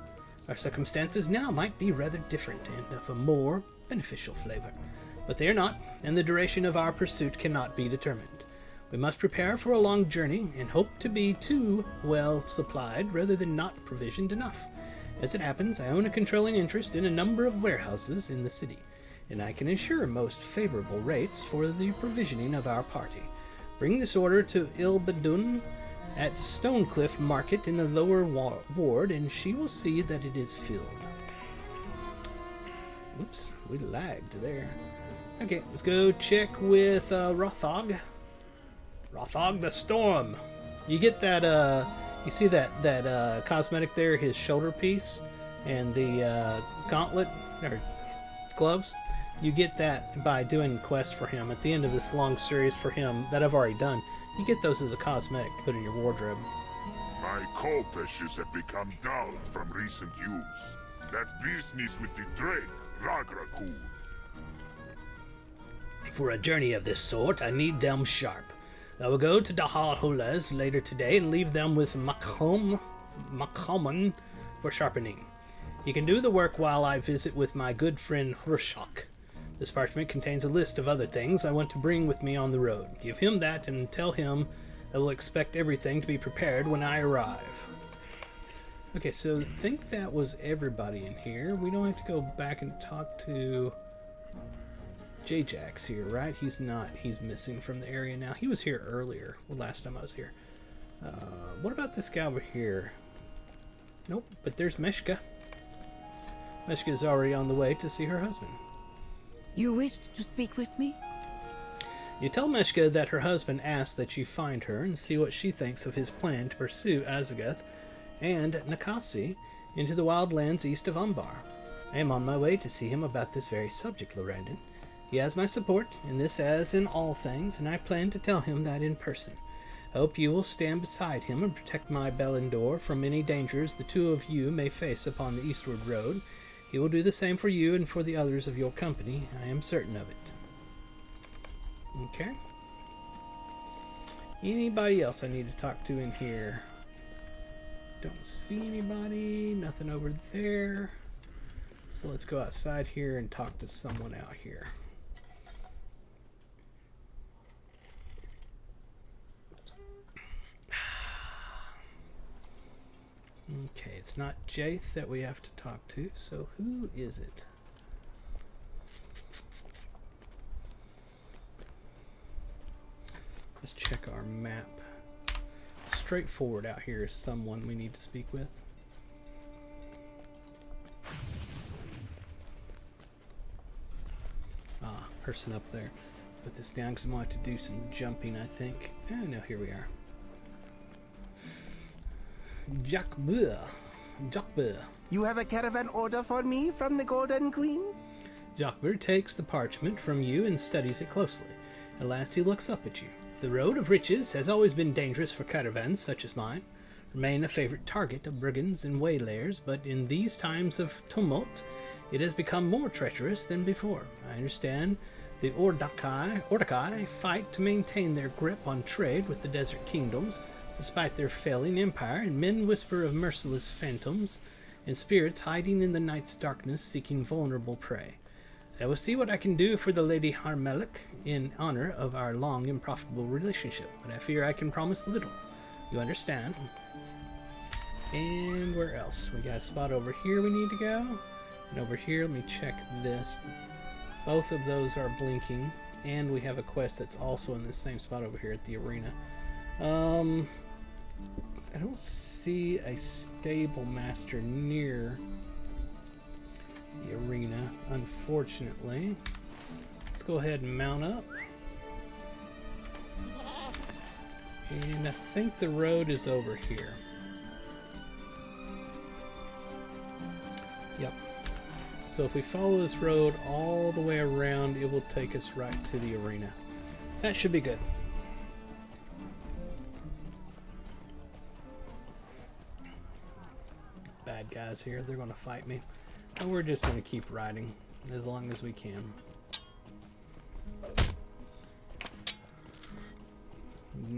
our circumstances now might be rather different and of a more beneficial flavor. But they are not, and the duration of our pursuit cannot be determined. We must prepare for a long journey and hope to be too well supplied rather than not provisioned enough. As it happens, I own a controlling interest in a number of warehouses in the city, and I can ensure most favorable rates for the provisioning of our party. Bring this order to Ilbadun at Stonecliff Market in the lower ward, and she will see that it is filled. Oops, we lagged there. Okay, let's go check with Rothog. Rothog the Storm. You get that, you see that cosmetic there, his shoulder piece, and the gauntlet, or gloves? You get that by doing quests for him at the end of this long series for him that I've already done. You get those as a cosmetic to put in your wardrobe. My kopeshes have become dull from recent use. That business with the drake, Ragrakul. For a journey of this sort, I need them sharp. I will go to Dahal Hulas later today and leave them with Makhoman for sharpening. He can do the work while I visit with my good friend Hrushok. This parchment contains a list of other things I want to bring with me on the road. Give him that and tell him I will expect everything to be prepared when I arrive. Okay, so I think that was everybody in here. We don't have to go back and talk to J-Jax here, right? He's not. He's missing from the area now. He was here earlier, the last time I was here. What about this guy over here? Nope, but there's Meshka. Meshka is already on the way to see her husband. You wished to speak with me? You tell Meshka that her husband asked that you find her and see what she thinks of his plan to pursue Azagoth and Nakasi into the wild lands east of Umbar. I am on my way to see him about this very subject, Lorandon. He has my support, in this as in all things, and I plan to tell him that in person. I hope you will stand beside him and protect my Belendor from any dangers the two of you may face upon the eastward road. He will do the same for you and for the others of your company. I am certain of it. Okay. Anybody else I need to talk to in here? Don't see anybody. Nothing over there. So let's go outside here and talk to someone out here. Okay, it's not Jaith that we have to talk to, so who is it? Let's check our map. Straightforward out here is someone we need to speak with. Ah, person up there. Put this down because I want to do some jumping, I think. Oh no, here we are. Jakbur. You have a caravan order for me from the Golden Queen? Jakbur takes the parchment from you and studies it closely. At last he looks up at you. The road of riches has always been dangerous for caravans such as mine. Remain a favorite target of brigands and waylayers, but in these times of tumult, it has become more treacherous than before. I understand the Ordakai fight to maintain their grip on trade with the desert kingdoms, despite their failing empire, and men whisper of merciless phantoms and spirits hiding in the night's darkness seeking vulnerable prey. I will see what I can do for the Lady Harmelik in honor of our long and profitable relationship, but I fear I can promise little. You understand? And where else? We got a spot over here we need to go. And over here, let me check this. Both of those are blinking, and we have a quest that's also in the same spot over here at the arena. I don't see a stable master near the arena, unfortunately. Let's go ahead and mount up. And I think the road is over here. Yep. So if we follow this road all the way around, it will take us right to the arena. That should be good. Bad guys here, they're going to fight me. But we're just going to keep riding as long as we can.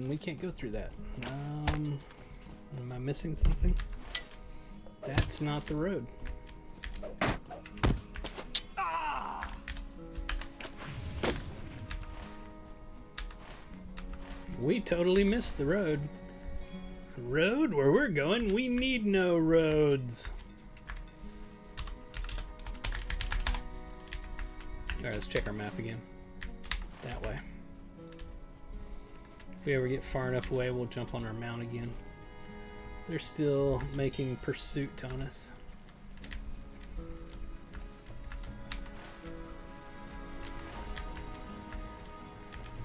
We can't go through that. Am I missing something? That's not the road. We totally missed the road. Road? Where we're going, we need no roads. Alright, let's check our map again. That way. If we ever get far enough away, we'll jump on our mount again. They're still making pursuit on us.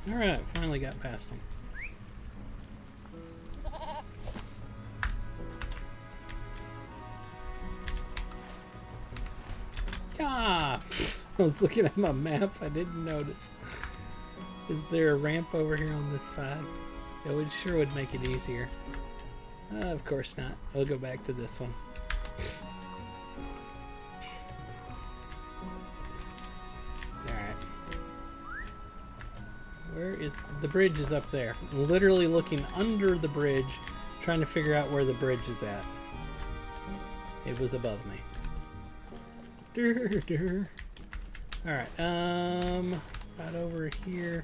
Alright, finally got past them. Ah! I was looking at my map, I didn't notice. Is there a ramp over here on this side? It would sure would make it easier. Of course not. I'll go back to this one. Alright. Where is the bridge? Is up there. I'm literally looking under the bridge, trying to figure out where the bridge is at. It was above me. Alright, right over here,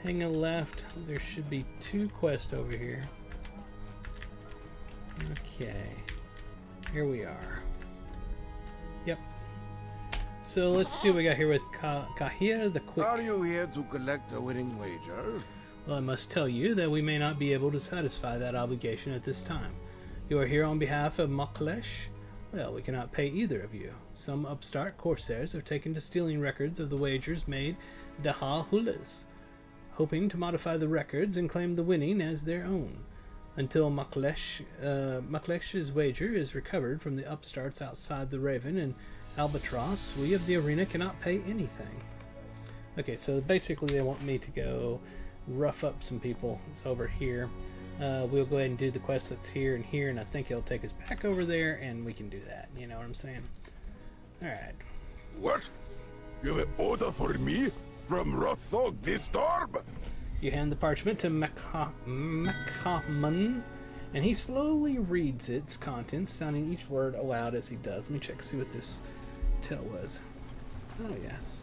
hang a left. There should be 2 quests over here. Okay, here we are. Yep. So let's see what we got here with Kahir the Quick. Are you here to collect a winning wager? Well, I must tell you that we may not be able to satisfy that obligation at this time. You are here on behalf of Maklesh? Well, we cannot pay either of you. Some upstart corsairs have taken to stealing records of the wagers made Daha Hulas, hoping to modify the records and claim the winning as their own. Until Maklesh's wager is recovered from the upstarts outside the Raven and Albatross, we of the arena cannot pay anything. Okay, so basically they want me to go rough up some people. It's over here. We'll go ahead and do the quest that's here, and I think it'll take us back over there, and we can do that. You know what I'm saying? Alright. What? You have an order for me? From Rothog the Storm? You hand the parchment to Makaman, and he slowly reads its contents, sounding each word aloud as he does. Let me check, see what this tell was. Oh, yes.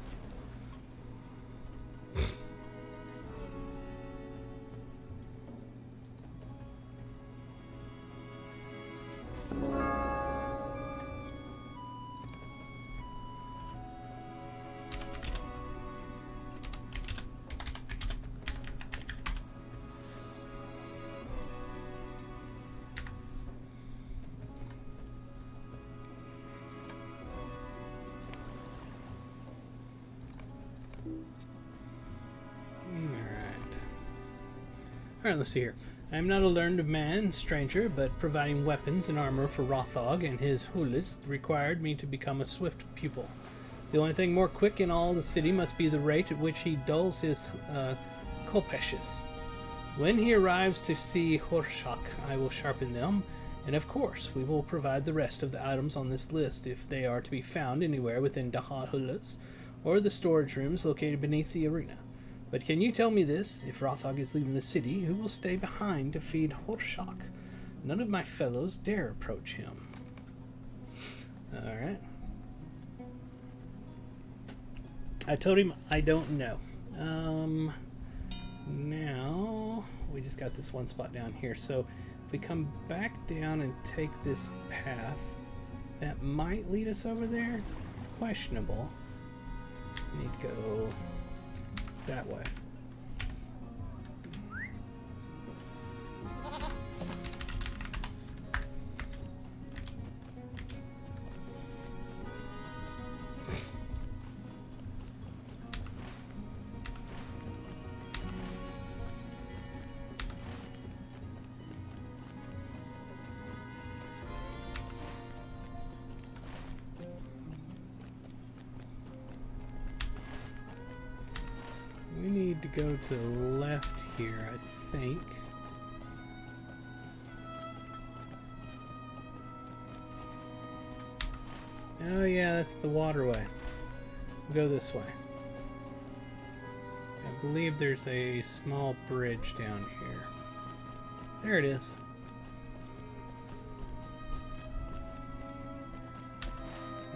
Alright, let's see here. I am not a learned man, stranger, but providing weapons and armor for Rothog and his Hulis required me to become a swift pupil. The only thing more quick in all the city must be the rate at which he dulls his kolpeshes. When he arrives to see Horshak, I will sharpen them, and of course we will provide the rest of the items on this list if they are to be found anywhere within Daha Hulas or the storage rooms located beneath the arena. But can you tell me this? If Rothog is leaving the city, who will stay behind to feed Horshak? None of my fellows dare approach him. Alright. I told him I don't know. Now, we just got this one spot down here. So, if we come back down and take this path, that might lead us over there. It's questionable. We need to go that way. We need to go to the left here, I think. Oh yeah, that's the waterway. We'll go this way. I believe there's a small bridge down here. There it is.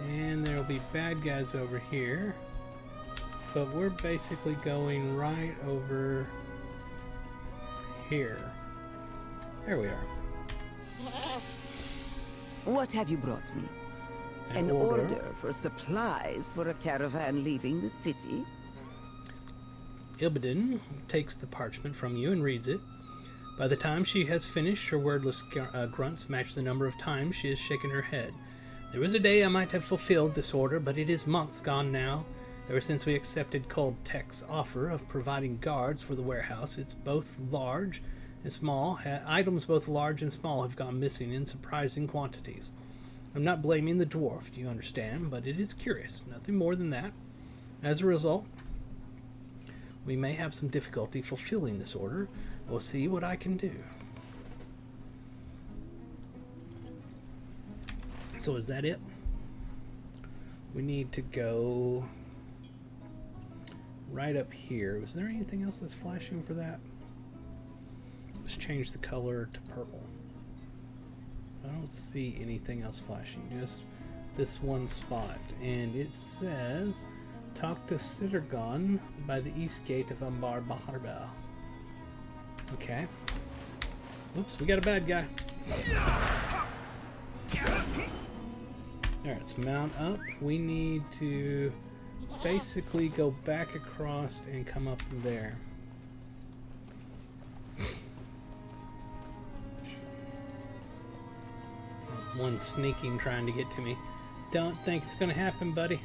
And there'll be bad guys over here. But we're basically going right over here. There we are. What have you brought me? An order for supplies for a caravan leaving the city? Ilbedin takes the parchment from you and reads it. By the time she has finished, her wordless grunts match the number of times she has shaken her head. There was a day I might have fulfilled this order, but it is months gone now. Ever since we accepted Cold Tech's offer of providing guards for the warehouse, it's both large and small. Items both large and small have gone missing in surprising quantities. I'm not blaming the dwarf, do you understand? But it is curious, nothing more than that. As a result, we may have some difficulty fulfilling this order. We'll see what I can do. So is that it? We need to go right up here. Was there anything else that's flashing for that? Let's change the color to purple. I don't see anything else flashing, just this one spot. And it says, talk to Sittergon by the east gate of Umbar Baharbel. Okay. Oops, we got a bad guy. Alright, let's mount up. We need to basically go back across and come up there. One sneaking trying to get to me. Don't think it's gonna happen, buddy.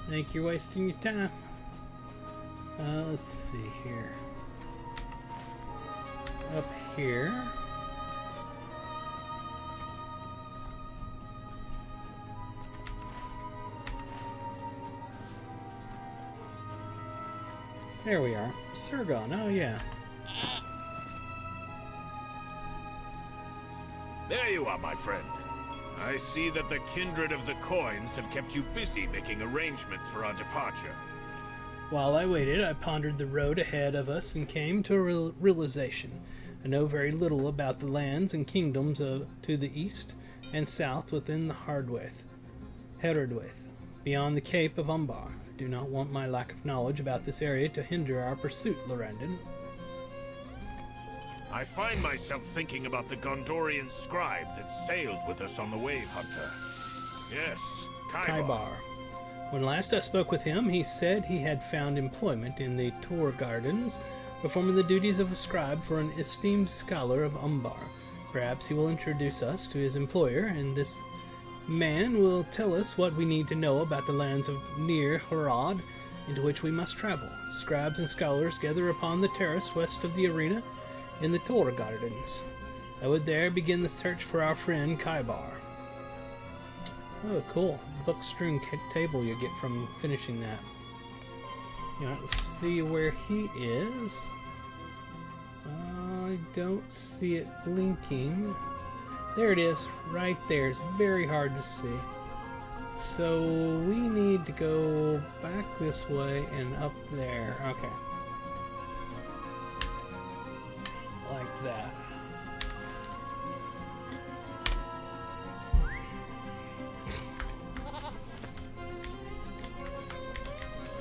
Think you're wasting your time. Let's see here. Up here. There we are. Sirgon, oh yeah. There you are, my friend. I see that the kindred of the coins have kept you busy making arrangements for our departure. While I waited, I pondered the road ahead of us and came to a realization. I know very little about the lands and kingdoms to the east and south within the Herdwith, beyond the Cape of Umbar. I do not want my lack of knowledge about this area to hinder our pursuit, Lorandon. I find myself thinking about the Gondorian scribe that sailed with us on the Wave Hunter. Yes, Kaibar. When last I spoke with him, he said he had found employment in the Tour Gardens, performing the duties of a scribe for an esteemed scholar of Umbar. Perhaps he will introduce us to his employer, and this man will tell us what we need to know about the lands of near Harad, into which we must travel. Scribes and scholars gather upon the terrace west of the arena in the Tour Gardens. I would there begin the search for our friend Kaibar. Oh, cool. Book-strewn table you get from finishing that. Alright, let's see where he is. I don't see it blinking. There it is, right there. It's very hard to see. So we need to go back this way and up there. Okay. Like that.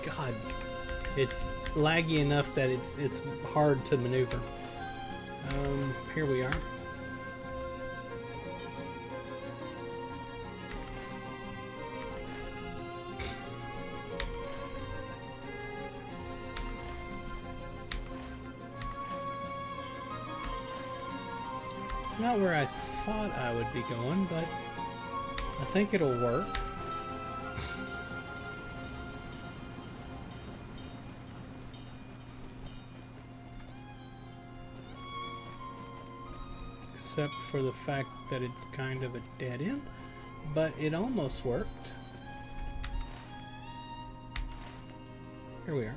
God, it's laggy enough that it's hard to maneuver. Here we are. not where I thought I would be going, but I think it'll work. Except for the fact that it's kind of a dead end, but it almost worked. Here we are.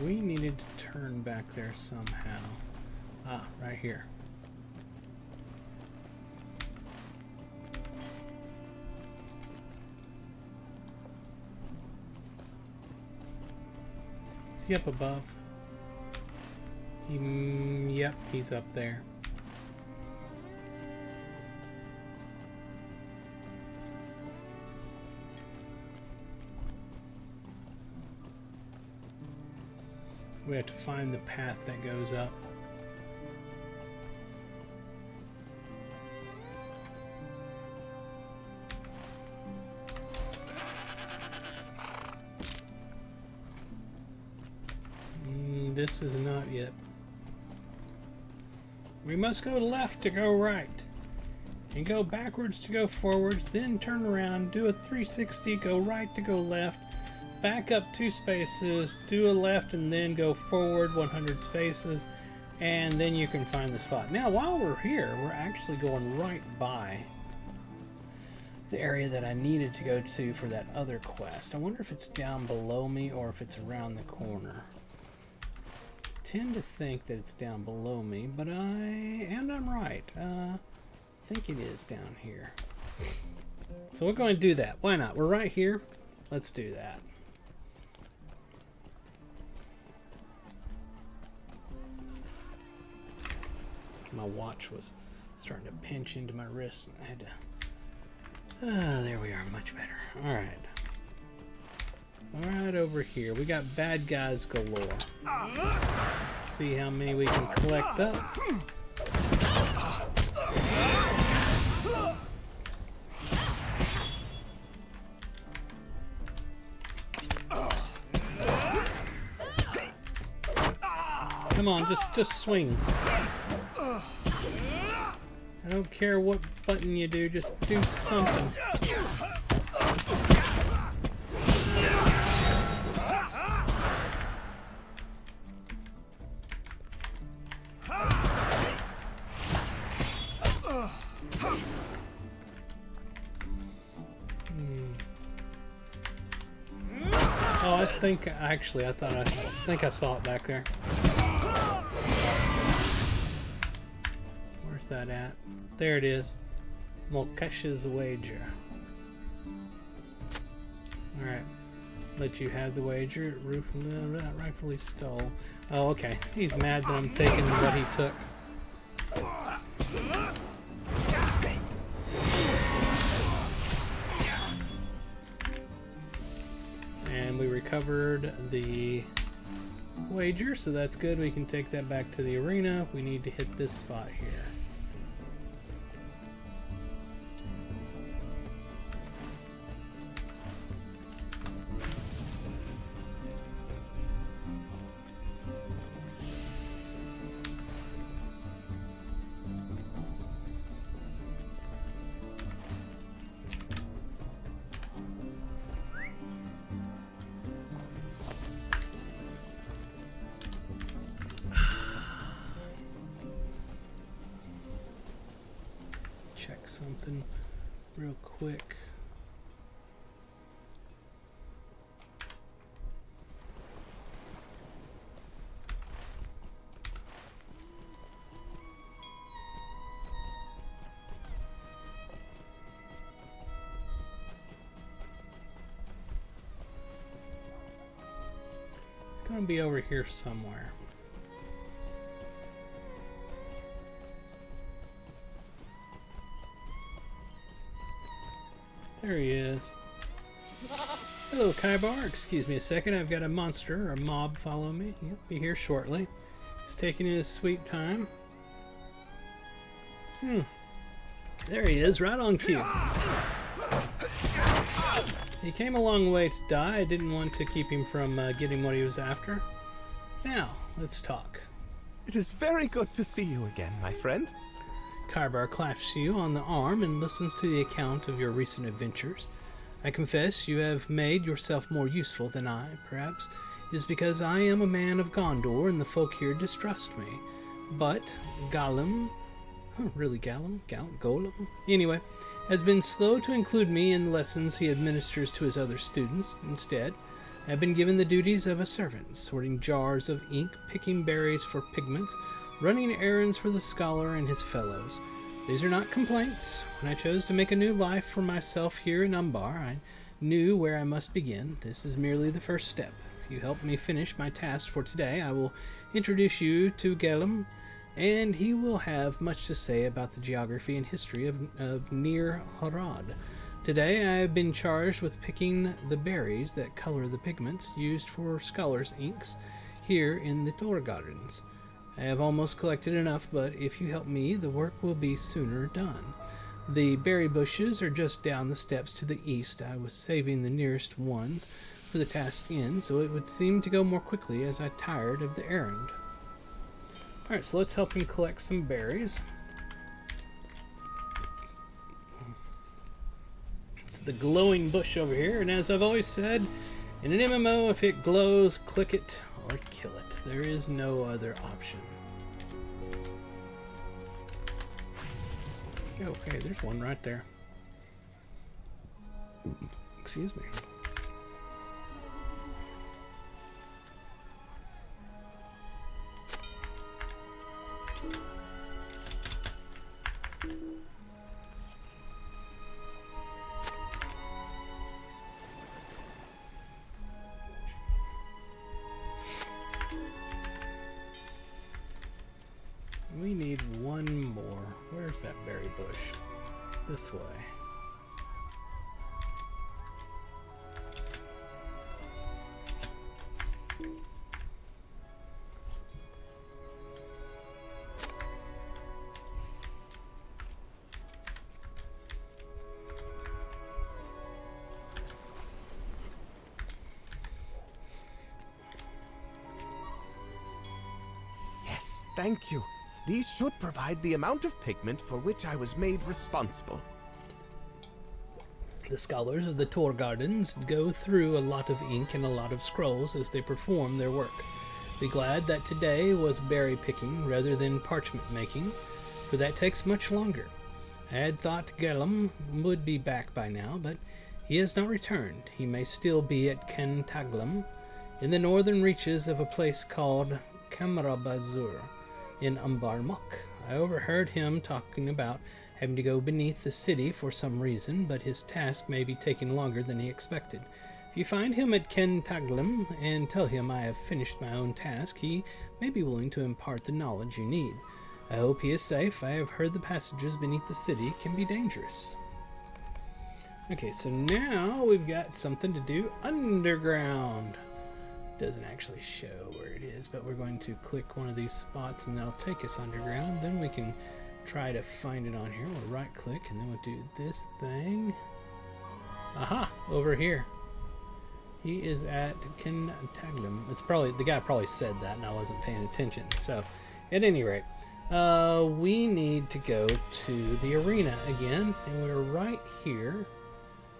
We needed to turn back there somehow. Ah, right here. Is he up above? Yep, he's up there. We have to find the path that goes up. This is not yet. We must go left to go right, and go backwards to go forwards, then turn around, do a 360, go right to go left, back up 2 spaces, do a left, and then go forward 100 spaces, and then you can find the spot. Now, while we're here, we're actually going right by the area that I needed to go to for that other quest. I wonder if it's down below me or if it's around the corner. I tend to think that it's down below me, but I'm right. I think it is down here. So we're going to do that. Why not? We're right here. Let's do that. My watch was starting to pinch into my wrist, and I had to... there we are, much better. Alright. Right over here, we got bad guys galore. Let's see how many we can collect up. Come on, just swing. I don't care what button you do, just do something. Oh, I think actually I think I saw it back there. Where's that at? There it is. Molkesh's wager. Alright. Let you have the wager. Rightfully stole. Oh, okay. He's mad that I'm taking what he took. And we recovered the wager, so that's good. We can take that back to the arena. We need to hit this spot here. Check something real quick. It's going to be over here somewhere. There he is. Hello, Kaibar. Excuse me a second. I've got a monster or a mob following me. He'll be here shortly. He's taking his sweet time. There he is, right on cue. He came a long way to die. I didn't want to keep him from getting what he was after. Now, let's talk. It is very good to see you again, my friend. Kaibar claps you on the arm and listens to the account of your recent adventures. I confess you have made yourself more useful than I. Perhaps it is because I am a man of Gondor and the folk here distrust me. But Gollum, really Gollum? Golem? Anyway, has been slow to include me in the lessons he administers to his other students. Instead, I have been given the duties of a servant, sorting jars of ink, picking berries for pigments, running errands for the scholar and his fellows. These are not complaints. When I chose to make a new life for myself here in Umbar, I knew where I must begin. This is merely the first step. If you help me finish my task for today, I will introduce you to Gollum, and he will have much to say about the geography and history of Near Harad. Today I have been charged with picking the berries that color the pigments used for scholars' inks here in the Thor Gardens. I have almost collected enough, but if you help me, the work will be sooner done. The berry bushes are just down the steps to the east. I was saving the nearest ones for the task end, so it would seem to go more quickly as I tired of the errand. Alright, so let's help him collect some berries. It's the glowing bush over here, and as I've always said, in an MMO, if it glows, click it or kill it. There is no other option. Okay, there's one right there. Excuse me. We need one more. Where's that berry bush? This way. Yes, thank you. These should provide the amount of pigment for which I was made responsible. The scholars of the Tor Gardens go through a lot of ink and a lot of scrolls as they perform their work. Be glad that today was berry picking rather than parchment making, for that takes much longer. I had thought Gollum would be back by now, but he has not returned. He may still be at Cantaglim, in the northern reaches of a place called Camrabazur in Umbar Mok. I overheard him talking about having to go beneath the city for some reason, but his task may be taking longer than he expected. If you find him at Cantaglim and tell him I have finished my own task, he may be willing to impart the knowledge you need. I hope he is safe. I have heard the passages beneath the city can be dangerous. Okay, so now we've got something to do underground. Doesn't actually show where it is, but we're going to click one of these spots and that'll take us underground. Then we can try to find it on here. We'll right click and then we'll do this thing. Aha, over here. He is at Cantaglim. It's probably, the guy probably said that and I wasn't paying attention. So at any rate, we need to go to the arena again, and we're right here.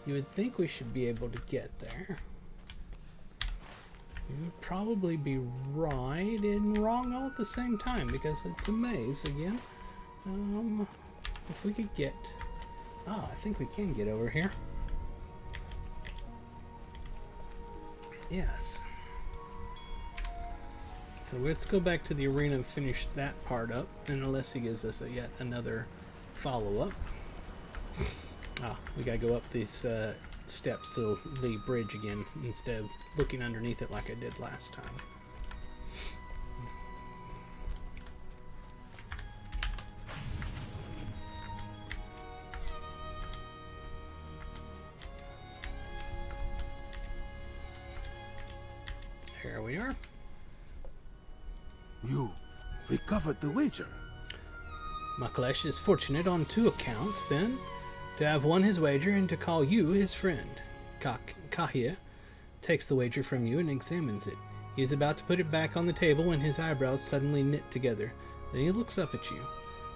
You would think we should be able to get there. You would probably be right and wrong all at the same time because it's a maze again. If we could get... Oh, I think we can get over here. Yes. So let's go back to the arena and finish that part up, and unless he gives us yet another follow-up. Ah, we gotta go up these steps to the bridge again instead of looking underneath it like I did last time. There we are. You recovered the wager. Maklesh is fortunate on two accounts, then. To have won his wager and to call you his friend. Kahia takes the wager from you and examines it. He is about to put it back on the table when his eyebrows suddenly knit together. Then he looks up at you.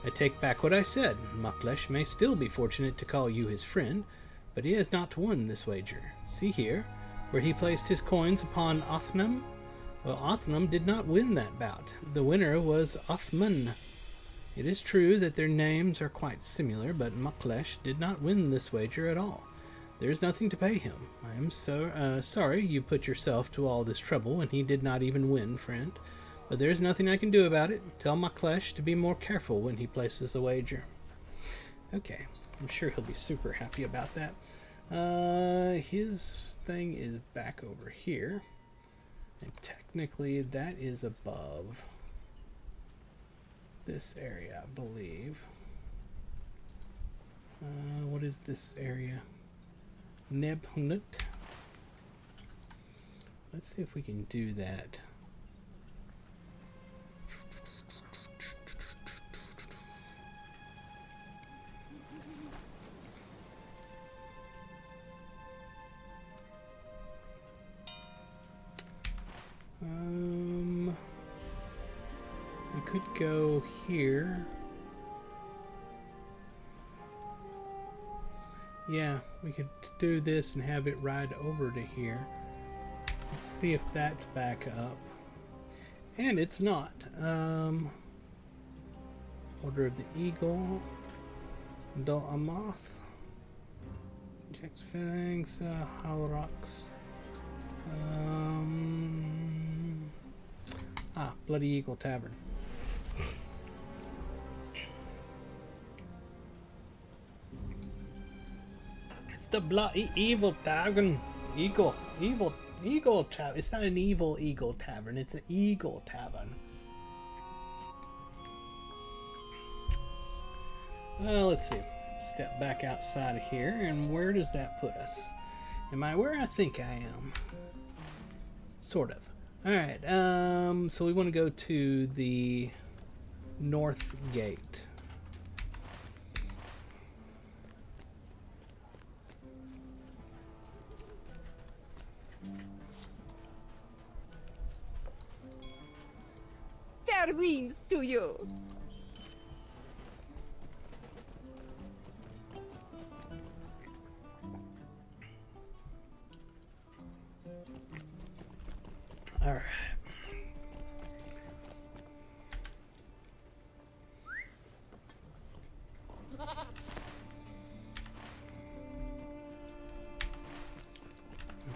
I take back what I said. Mucklesh may still be fortunate to call you his friend, but he has not won this wager. See here, where he placed his coins upon Othnam? Well, Othnam did not win that bout. The winner was Othman. It is true that their names are quite similar, but Mucklesh did not win this wager at all. There is nothing to pay him. I am sorry you put yourself to all this trouble when he did not even win, friend. But there is nothing I can do about it. Tell Mucklesh to be more careful when he places a wager. Okay, I'm sure he'll be super happy about that. His thing is back over here. And technically that is above this area, I believe. What is this area? Nebhnut. Let's see if we can do that. We could go here. Yeah, we could do this and have it ride over to here. Let's see if that's back up. And it's not. Order of the Eagle. Dol Amath. Jack's Fangs. Halrox. Bloody Eagle Tavern. It's the Bloody Evil Tavern. Evil Tavern. It's not an evil Eagle Tavern. It's an Eagle Tavern. Well, let's see. Step back outside of here, and where does that put us? Am I where I think I am? Sort of. Alright, so we want to go to the north gate. Fair winds to you. All right.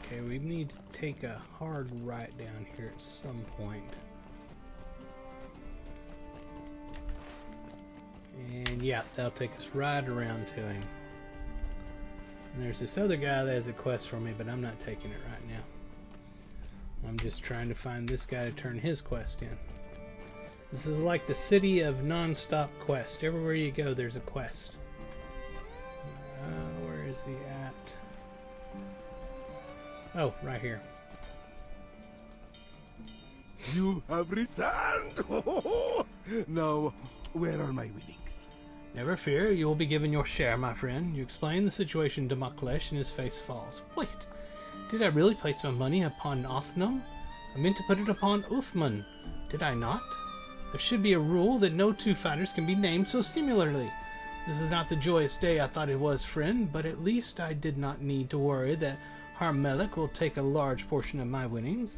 Okay, we need to take a hard right down here at some point. And yeah, that'll take us right around to him. And there's this other guy that has a quest for me, but I'm not taking it right now. I'm just trying to find this guy to turn his quest in. This is like the city of non-stop quest. Everywhere you go, there's a quest. Where is he at? Oh, right here. You have returned! Now, where are my winnings? Never fear, you will be given your share, my friend. You explain the situation to Mucklesh and his face falls. Wait, did I really place my money upon Othnam? I meant to put it upon Uthman. Did I not? There should be a rule that no two fighters can be named so similarly. This is not the joyous day I thought it was, friend, but at least I did not need to worry that Harmelech will take a large portion of my winnings.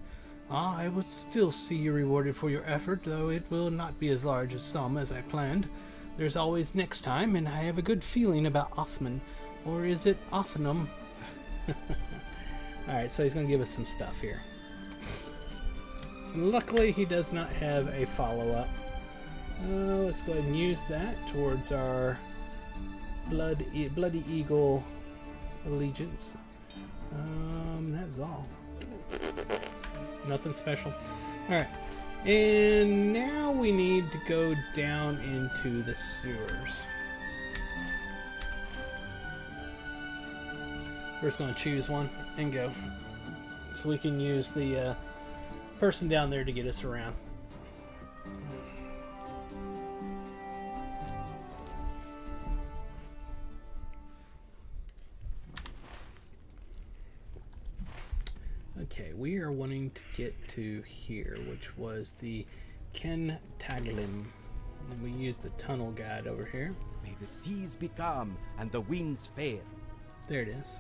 I will still see you rewarded for your effort, though it will not be as large a sum as I planned. There's always next time, and I have a good feeling about Othman. Or is it Othnam? Alright, so he's going to give us some stuff here. Luckily, he does not have a follow-up. Let's go ahead and use that towards our Bloody Eagle allegiance. That's all. Nothing special. Alright. And now we need to go down into the sewers. We're just going to choose one and go. So we can use the person down there to get us around. Okay, we are wanting to get to here, which was the Ken Taglim. And we use the tunnel guide over here. May the seas be calm and the winds fair. There it is.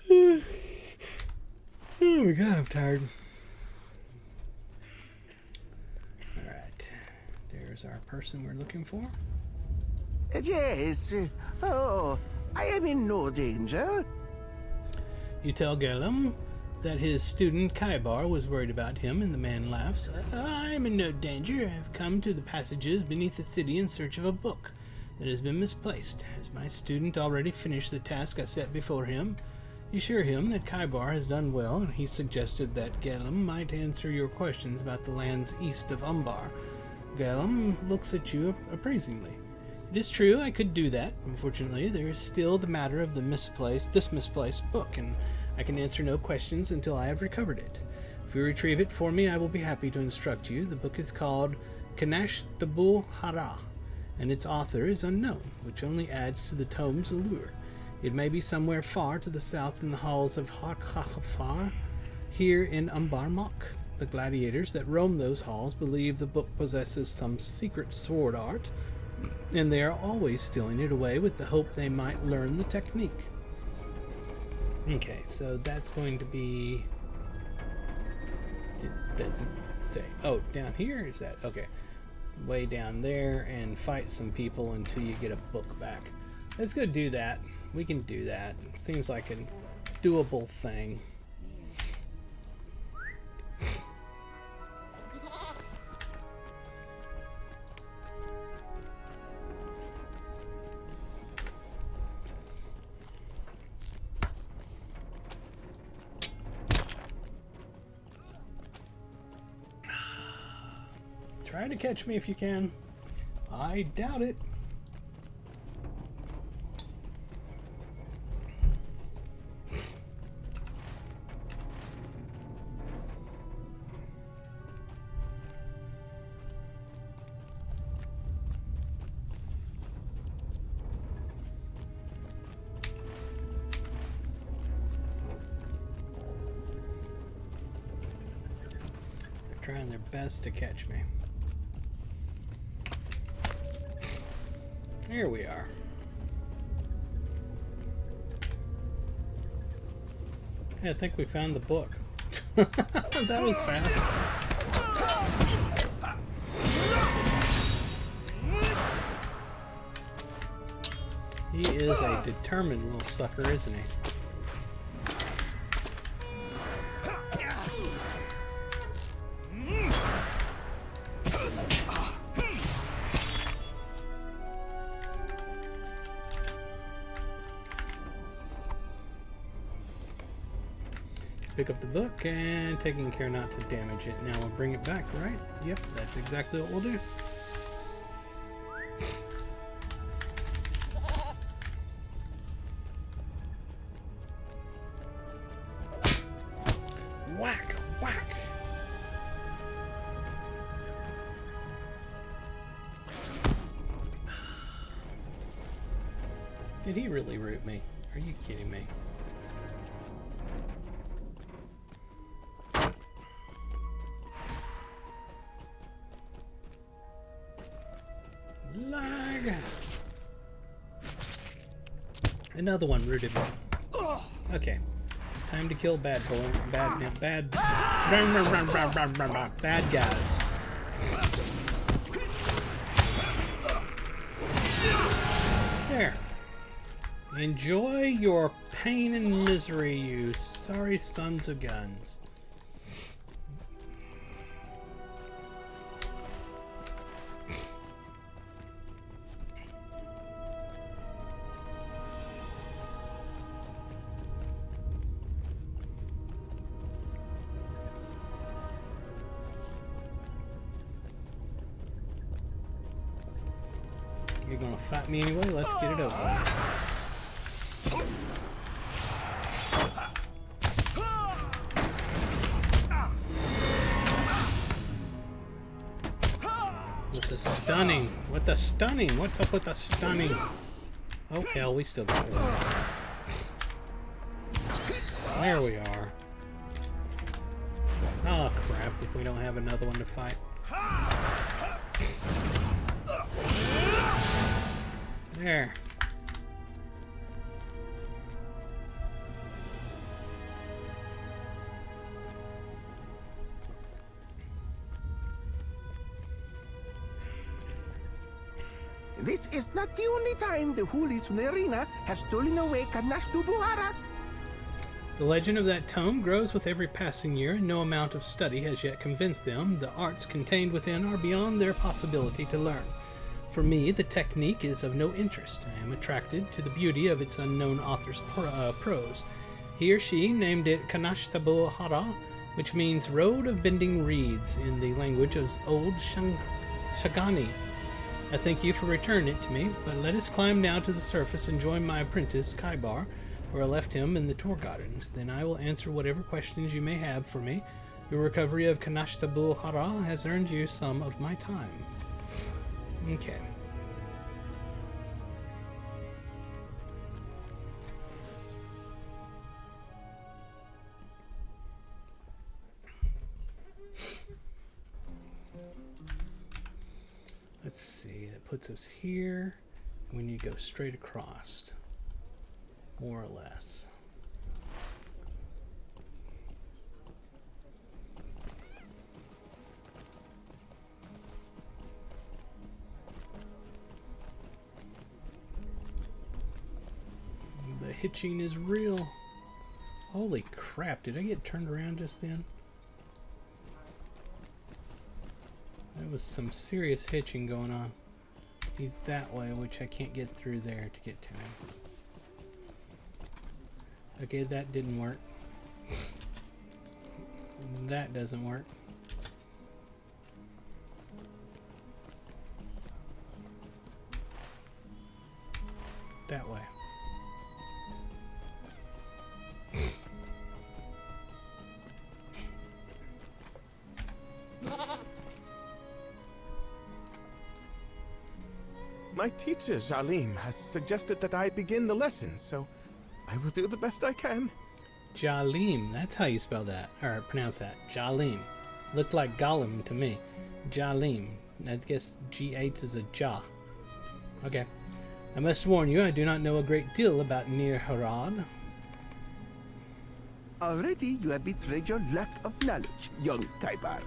Oh my god, I'm tired. Alright. There's our person we're looking for. Yes. Oh, I am in no danger. You tell Gellum that his student Kaibar was worried about him, and the man laughs. I am in no danger. I have come to the passages beneath the city in search of a book that has been misplaced. Has my student already finished the task I set before him? You assure him that Kaibar has done well, and he suggested that Gellum might answer your questions about the lands east of Umbar. Gellum looks at you appraisingly. It is true, I could do that. Unfortunately, there is still the matter of this misplaced book, and I can answer no questions until I have recovered it. If you retrieve it for me, I will be happy to instruct you. The book is called Kanash Tabul Hara, and its author is unknown, which only adds to the tome's allure. It may be somewhere far to the south in the halls of Harkhafar, here in Umbar Mok. The gladiators that roam those halls believe the book possesses some secret sword art, and they are always stealing it away with the hope they might learn the technique. Okay, so that's going to be... It doesn't say... Oh, down here? Is that... Okay. Way down there, and fight some people until you get a book back. Let's go do that. We can do that. Seems like a doable thing. Try to catch me if you can. I doubt it. They're trying their best to catch me. Here we are. Yeah, I think we found the book. That was fast. He is a determined little sucker, isn't he? Pick up the book and taking care not to damage it. Now we'll bring it back, right? Yep, that's exactly what we'll do. Whack! Whack! Did he really root me? Are you kidding me? Lag! Another one rooted me. Okay. Time to kill bad guys. There. Enjoy your pain and misery, you sorry sons of guns. You're gonna fight me anyway? Let's get it over with. The stun stunning. With the stunning. What's up with the stunning? Oh hell, we still got one. There we are. Oh crap, if we don't have another one to fight. There. This is not the only time the hoolies from the arena have stolen away Kanashtu Buhara. The legend of that tome grows with every passing year, and no amount of study has yet convinced them the arts contained within are beyond their possibility to learn. For me, the technique is of no interest. I am attracted to the beauty of its unknown author's prose. He or she named it Kanashtabu Hara, which means Road of Bending Reeds in the language of Old Shagani. I thank you for returning it to me, but let us climb now to the surface and join my apprentice, Kaibar, where I left him in the Tour Gardens. Then I will answer whatever questions you may have for me. Your recovery of Kanashtabu Hara has earned you some of my time. Okay. Let's see, that puts us here. We need to go straight across, more or less. The hitching is real. Holy crap, did I get turned around just then? There was some serious hitching going on. He's that way, which I can't get through there to get to him. Okay, that didn't work. That doesn't work. That way. My teacher, Jalim, has suggested that I begin the lesson, so I will do the best I can. Jalim, that's how you spell that, or pronounce that. Jalim. Looked like Gollum to me. Jalim. I guess G8 is a Ja. Okay. I must warn you, I do not know a great deal about Nir Harad. Already you have betrayed your lack of knowledge, young Kaibar.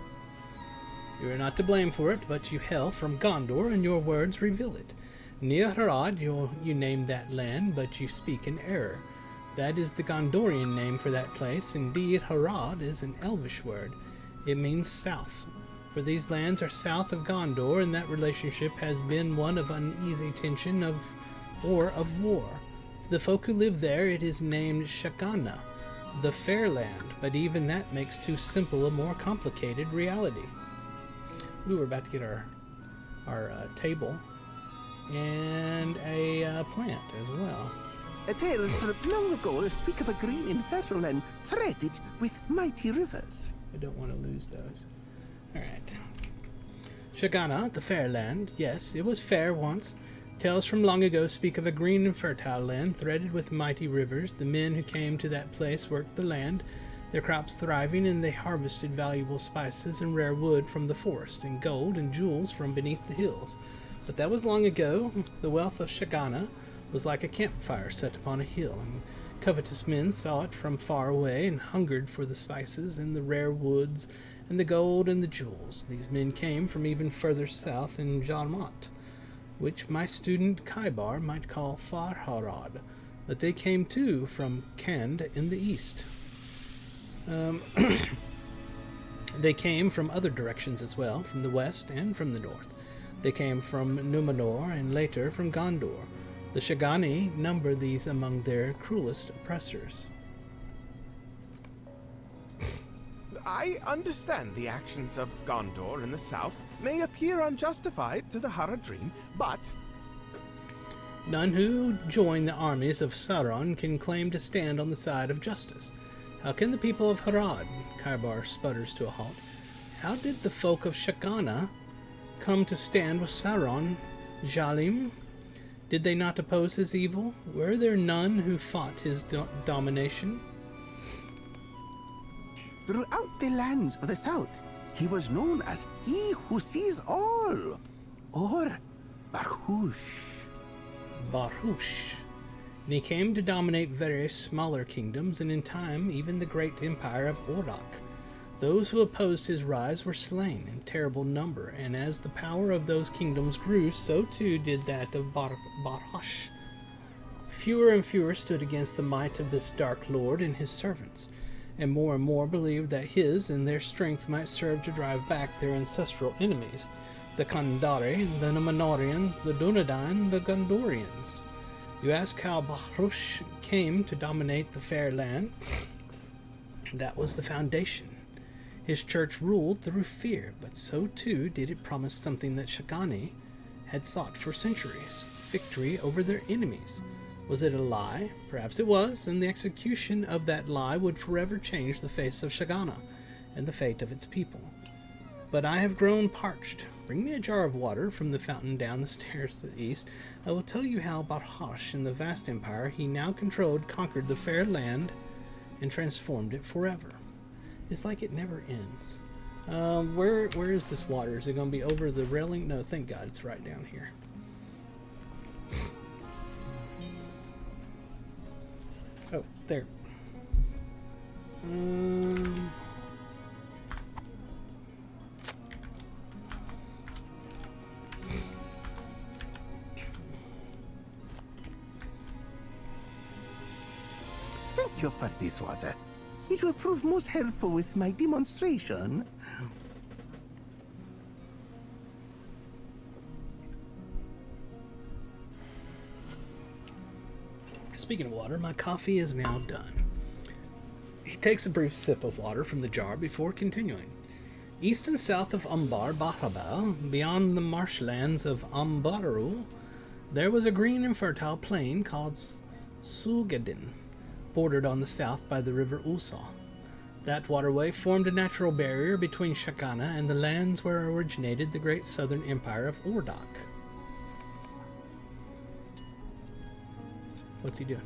You are not to blame for it, but you hail from Gondor, and your words reveal it. Nir Harad, you name that land, but you speak in error. That is the Gondorian name for that place. Indeed, Harad is an Elvish word. It means south. For these lands are south of Gondor, and that relationship has been one of uneasy tension or of war. To the folk who live there, it is named Shagana, the fair land, but even that makes too simple a more complicated reality. Ooh, we're about to get our table and a plant as well. Tales from long ago speak of a green and fertile land threaded with mighty rivers. I don't want to lose those. Alright. Shagana, the fair land. Yes, it was fair once. Tales from long ago speak of a green and fertile land threaded with mighty rivers. The men who came to that place worked the land, their crops thriving, and they harvested valuable spices and rare wood from the forest, and gold and jewels from beneath the hills. But that was long ago. The wealth of Shagana was like a campfire set upon a hill, and covetous men saw it from far away and hungered for the spices and the rare woods and the gold and the jewels. These men came from even further south in Jarmat, which my student Kaibar might call Farharad, but they came too from Kand in the east. They came from other directions as well, from the west and from the north. They came from Numenor and later from Gondor. The Shagani number these among their cruelest oppressors. I understand the actions of Gondor in the south may appear unjustified to the Haradrim, but none who join the armies of Sauron can claim to stand on the side of justice. How can the people of Harad, Kaibar sputters to a halt, how did the folk of Shagana come to stand with Sauron, Jalim? Did they not oppose his evil? Were there none who fought his domination? Throughout the lands of the south, he was known as He Who Sees All, or Barhush. Barhush. And he came to dominate various smaller kingdoms, and in time even the great empire of Ordok. Those who opposed his rise were slain in terrible number, and as the power of those kingdoms grew, so too did that of Barhush. Fewer and fewer stood against the might of this dark lord and his servants, and more believed that his and their strength might serve to drive back their ancestral enemies, the Kandari, the Númenóreans, the Dunedain, the Gondorians. You ask how Barhush came to dominate the fair land? That was the foundation. His church ruled through fear, but so too did it promise something that Shagani had sought for centuries, victory over their enemies. Was it a lie? Perhaps it was, and the execution of that lie would forever change the face of Shagana and the fate of its people. But I have grown parched. Bring me a jar of water from the fountain down the stairs to the east. I will tell you how Barhush, in the vast empire he now controlled, conquered the fair land and transformed it forever. It's like it never ends. Where is this water? Is it going to be over the railing? No, thank God, it's right down here. Oh, there. Thank you for this water. It will prove most helpful with my demonstration. Speaking of water, my coffee is now done. He takes a brief sip of water from the jar before continuing. East and south of Umbar Bahrabal, beyond the marshlands of Ambaru, there was a green and fertile plain called Sugadin, bordered on the south by the river Usa. That waterway formed a natural barrier between Shagana and the lands where originated the great southern empire of Ordok. What's he doing?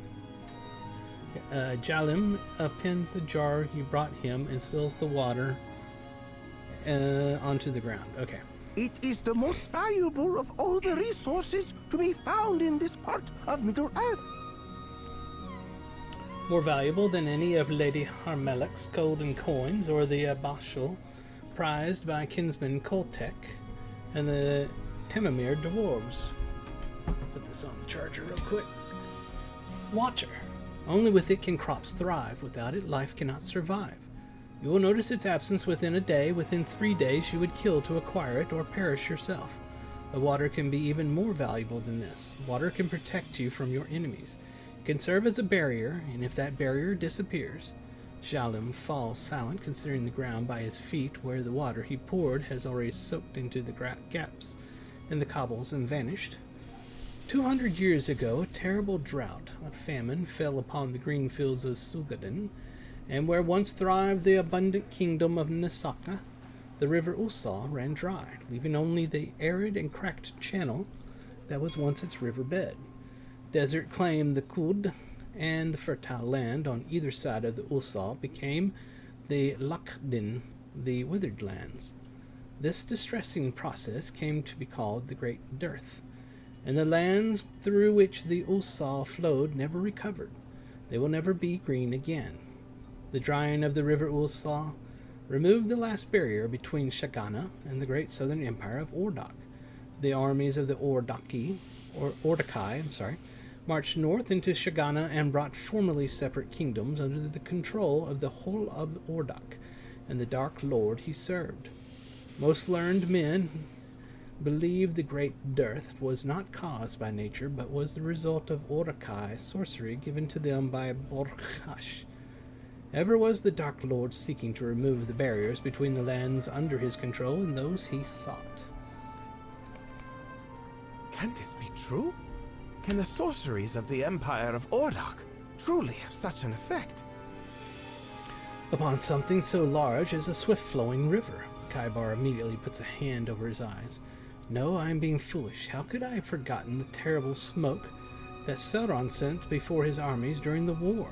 Jalim appends the jar you brought him and spills the water onto the ground. Okay. It is the most valuable of all the resources to be found in this part of Middle-earth. More valuable than any of Lady Harmelech's golden coins or the Abashal prized by kinsman Koltek and the Temamir dwarves. Put this on the charger real quick. Water. Only with it can crops thrive. Without it, life cannot survive. You will notice its absence within a day. Within 3 days, you would kill to acquire it or perish yourself. But water can be even more valuable than this. Water can protect you from your enemies. It can serve as a barrier, and if that barrier disappears, Jalim falls silent, considering the ground by his feet where the water he poured has already soaked into the gaps in the cobbles and vanished. 200 years ago, a terrible drought, a famine, fell upon the green fields of Sugadin, and where once thrived the abundant kingdom of Nisaka, the river Usa ran dry, leaving only the arid and cracked channel that was once its riverbed. Desert claimed the Kud, and the fertile land on either side of the Usa became the Lakdin, the withered lands. This distressing process came to be called the Great Dearth, and the lands through which the Usa flowed never recovered. They will never be green again. The drying of the river Usa removed the last barrier between Shagana and the great southern empire of Ordok. The armies of the Ordokai, marched north into Shagana and brought formerly separate kingdoms under the control of the whole of Ordok and the Dark Lord he served. Most learned men believed the Great Dearth was not caused by nature, but was the result of Ordokai sorcery given to them by Borkhash. Ever was the Dark Lord seeking to remove the barriers between the lands under his control and those he sought. Can this be true? Can the sorceries of the Empire of Ordok truly have such an effect? Upon something so large as a swift-flowing river. Kaibar immediately puts a hand over his eyes. No, I am being foolish. How could I have forgotten the terrible smoke that Sauron sent before his armies during the war?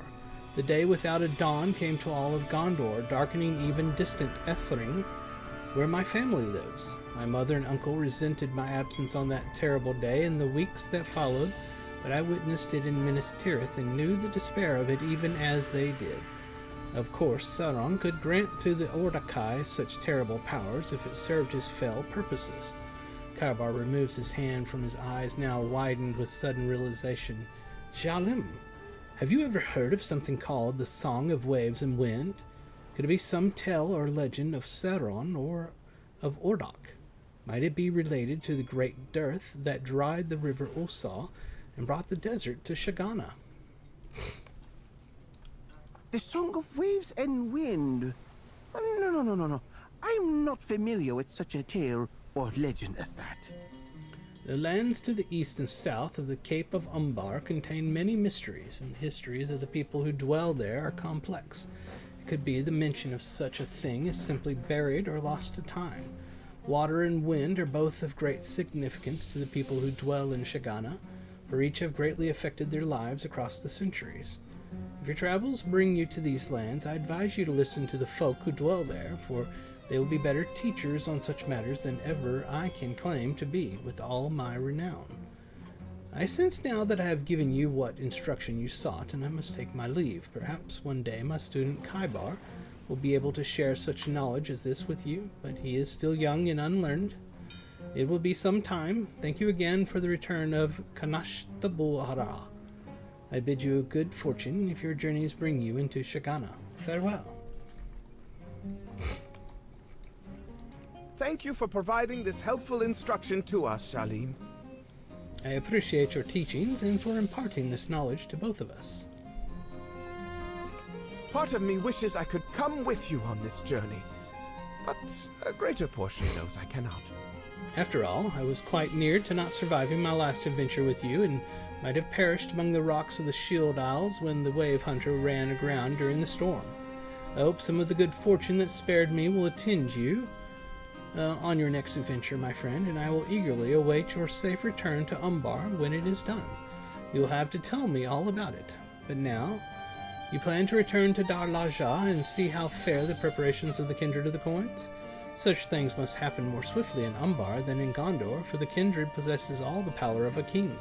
The day without a dawn came to all of Gondor, darkening even distant Ethring, where my family lives. My mother and uncle resented my absence on that terrible day and the weeks that followed, but I witnessed it in Minas Tirith and knew the despair of it even as they did. Of course, Sauron could grant to the Ordakai such terrible powers if it served his fell purposes. Kaibar removes his hand from his eyes, now widened with sudden realization. Jalim, have you ever heard of something called the Song of Waves and Wind? Could it be some tale or legend of Sauron or of Ordok? Might it be related to the great dearth that dried the river Usa and brought the desert to Shagana? The Song of Waves and Wind. No. I'm not familiar with such a tale or legend as that. The lands to the east and south of the Cape of Umbar contain many mysteries, and the histories of the people who dwell there are complex. It could be the mention of such a thing as simply buried or lost to time. Water and wind are both of great significance to the people who dwell in Shagana, for each have greatly affected their lives across the centuries. If your travels bring you to these lands, I advise you to listen to the folk who dwell there, for they will be better teachers on such matters than ever I can claim to be, with all my renown. I sense now that I have given you what instruction you sought, and I must take my leave. Perhaps one day my student Kaibar will be able to share such knowledge as this with you, but he is still young and unlearned. It will be some time. Thank you again for the return of Kanashtabuhara. I bid you good fortune if your journeys bring you into Shagana. Farewell. Thank you for providing this helpful instruction to us, Shalim. I appreciate your teachings and for imparting this knowledge to both of us. Part of me wishes I could come with you on this journey, but a greater portion knows I cannot. After all, I was quite near to not surviving my last adventure with you, and might have perished among the rocks of the Shield Isles when the Wave Hunter ran aground during the storm. I hope some of the good fortune that spared me will attend you on your next adventure, my friend, and I will eagerly await your safe return to Umbar when it is done. You'll have to tell me all about it. But now, you plan to return to Darlaja and see how fare the preparations of the Kindred of the Coins? Such things must happen more swiftly in Umbar than in Gondor, for the Kindred possesses all the power of a king,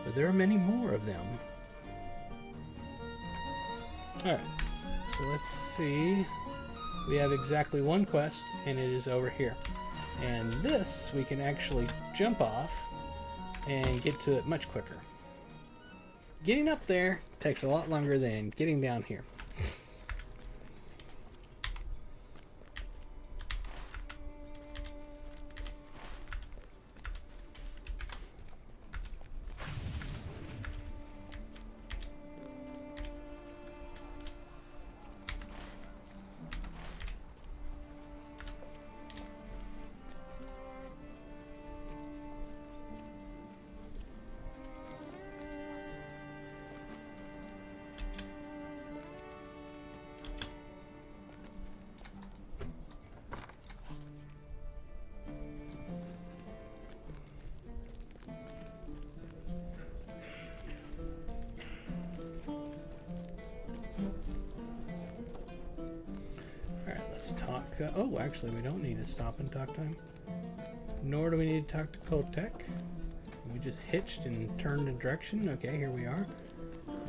but there are many more of them. Alright, so let's see. We have exactly one quest, and it is over here. And this, we can actually jump off and get to it much quicker. Getting up there takes a lot longer than getting down here. Let's talk. Oh, actually, we don't need to stop and talk to him. Nor do we need to talk to Kotek. We just hitched and turned a direction. Okay, here we are.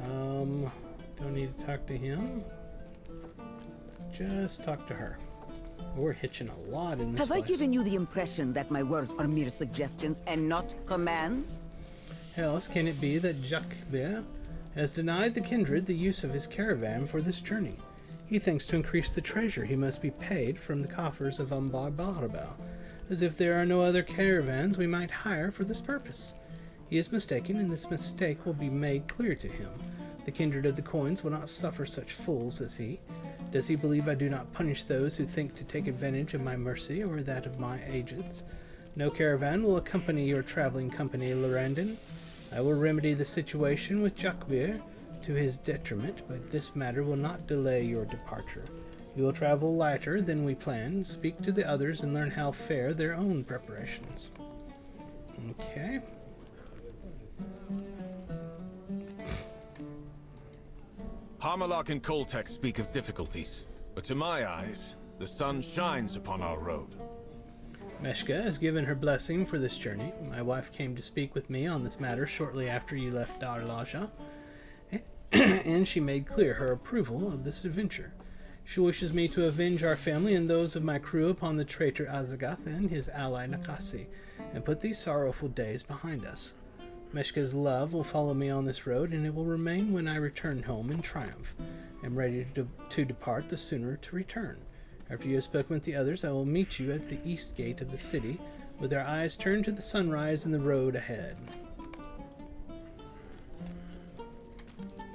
Don't need to talk to him. Just talk to her. We're hitching a lot in this Have place. I given you the impression that my words are mere suggestions and not commands? How else can it be that Jakbe has denied the Kindred the use of his caravan for this journey? He thinks to increase the treasure he must be paid from the coffers of Umbar Barabal, as if there are no other caravans we might hire for this purpose. He is mistaken, and this mistake will be made clear to him. The Kindred of the Coins will not suffer such fools as he. Does he believe I do not punish those who think to take advantage of my mercy or that of my agents? No caravan will accompany your traveling company, Lorandin. I will remedy the situation with Jakbir to his detriment, but this matter will not delay your departure. You will travel lighter than we planned, speak to the others, and learn how fare their own preparations. Okay. Harmalock and Koltek speak of difficulties, but to my eyes, the sun shines upon our road. Meshka has given her blessing for this journey. My wife came to speak with me on this matter shortly after you left Darlaja, and she made clear her approval of this adventure. She wishes me to avenge our family and those of my crew upon the traitor Azagath and his ally Nakasi, and put these sorrowful days behind us. Meshka's love will follow me on this road, and it will remain when I return home in triumph. I am ready to depart the sooner to return. After you have spoken with the others, I will meet you at the east gate of the city, with our eyes turned to the sunrise and the road ahead.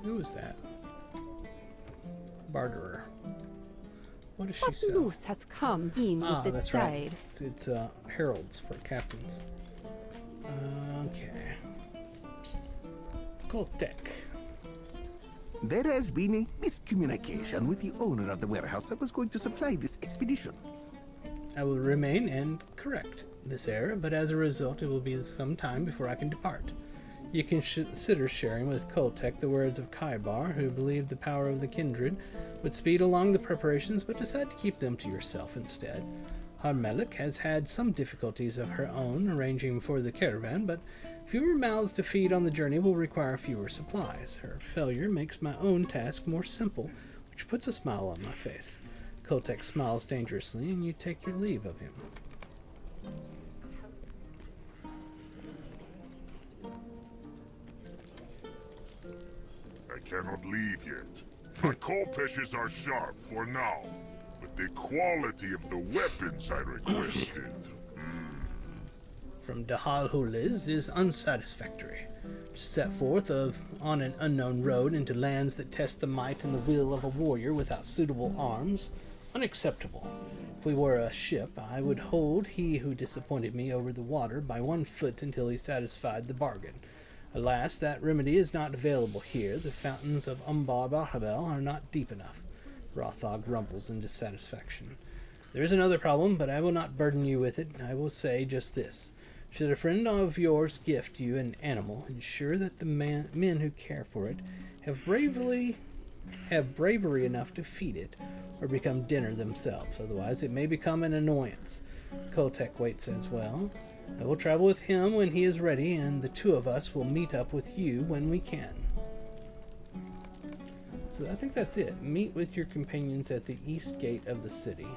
Who is that? Barterer. What does she What sell? news has come in with this That's tide? right. It's heralds for captains. Okay. Koltek. There has been a miscommunication with the owner of the warehouse that was going to supply this expedition. I will remain and correct this error, but as a result, it will be some time before I can depart. You can consider sharing with Koltek the words of Kaibar, who believed the power of the kindred would speed along the preparations, but decided to keep them to yourself instead. Harmelik has had some difficulties of her own arranging for the caravan, but fewer mouths to feed on the journey will require fewer supplies. Her failure makes my own task more simple, which puts a smile on my face. Koltek smiles dangerously, and you take your leave of him. I cannot leave yet. My kopeshes are sharp for now, but the quality of the weapons I requested. From Dahal Huliz is unsatisfactory. To set forth on an unknown road into lands that test the might and the will of a warrior without suitable arms, unacceptable. If we were a ship, I would hold he who disappointed me over the water by 1 foot until he satisfied the bargain. Alas, that remedy is not available here. The fountains of Umbar Bahabel are not deep enough. Rothog rumbles in dissatisfaction. There is another problem, but I will not burden you with it. I will say just this. Should a friend of yours gift you an animal, ensure that the men who care for it have bravery enough to feed it or become dinner themselves. Otherwise, it may become an annoyance. Koltek waits as well. I will travel with him when he is ready, and the two of us will meet up with you when we can. So I think that's it. Meet with your companions at the east gate of the city.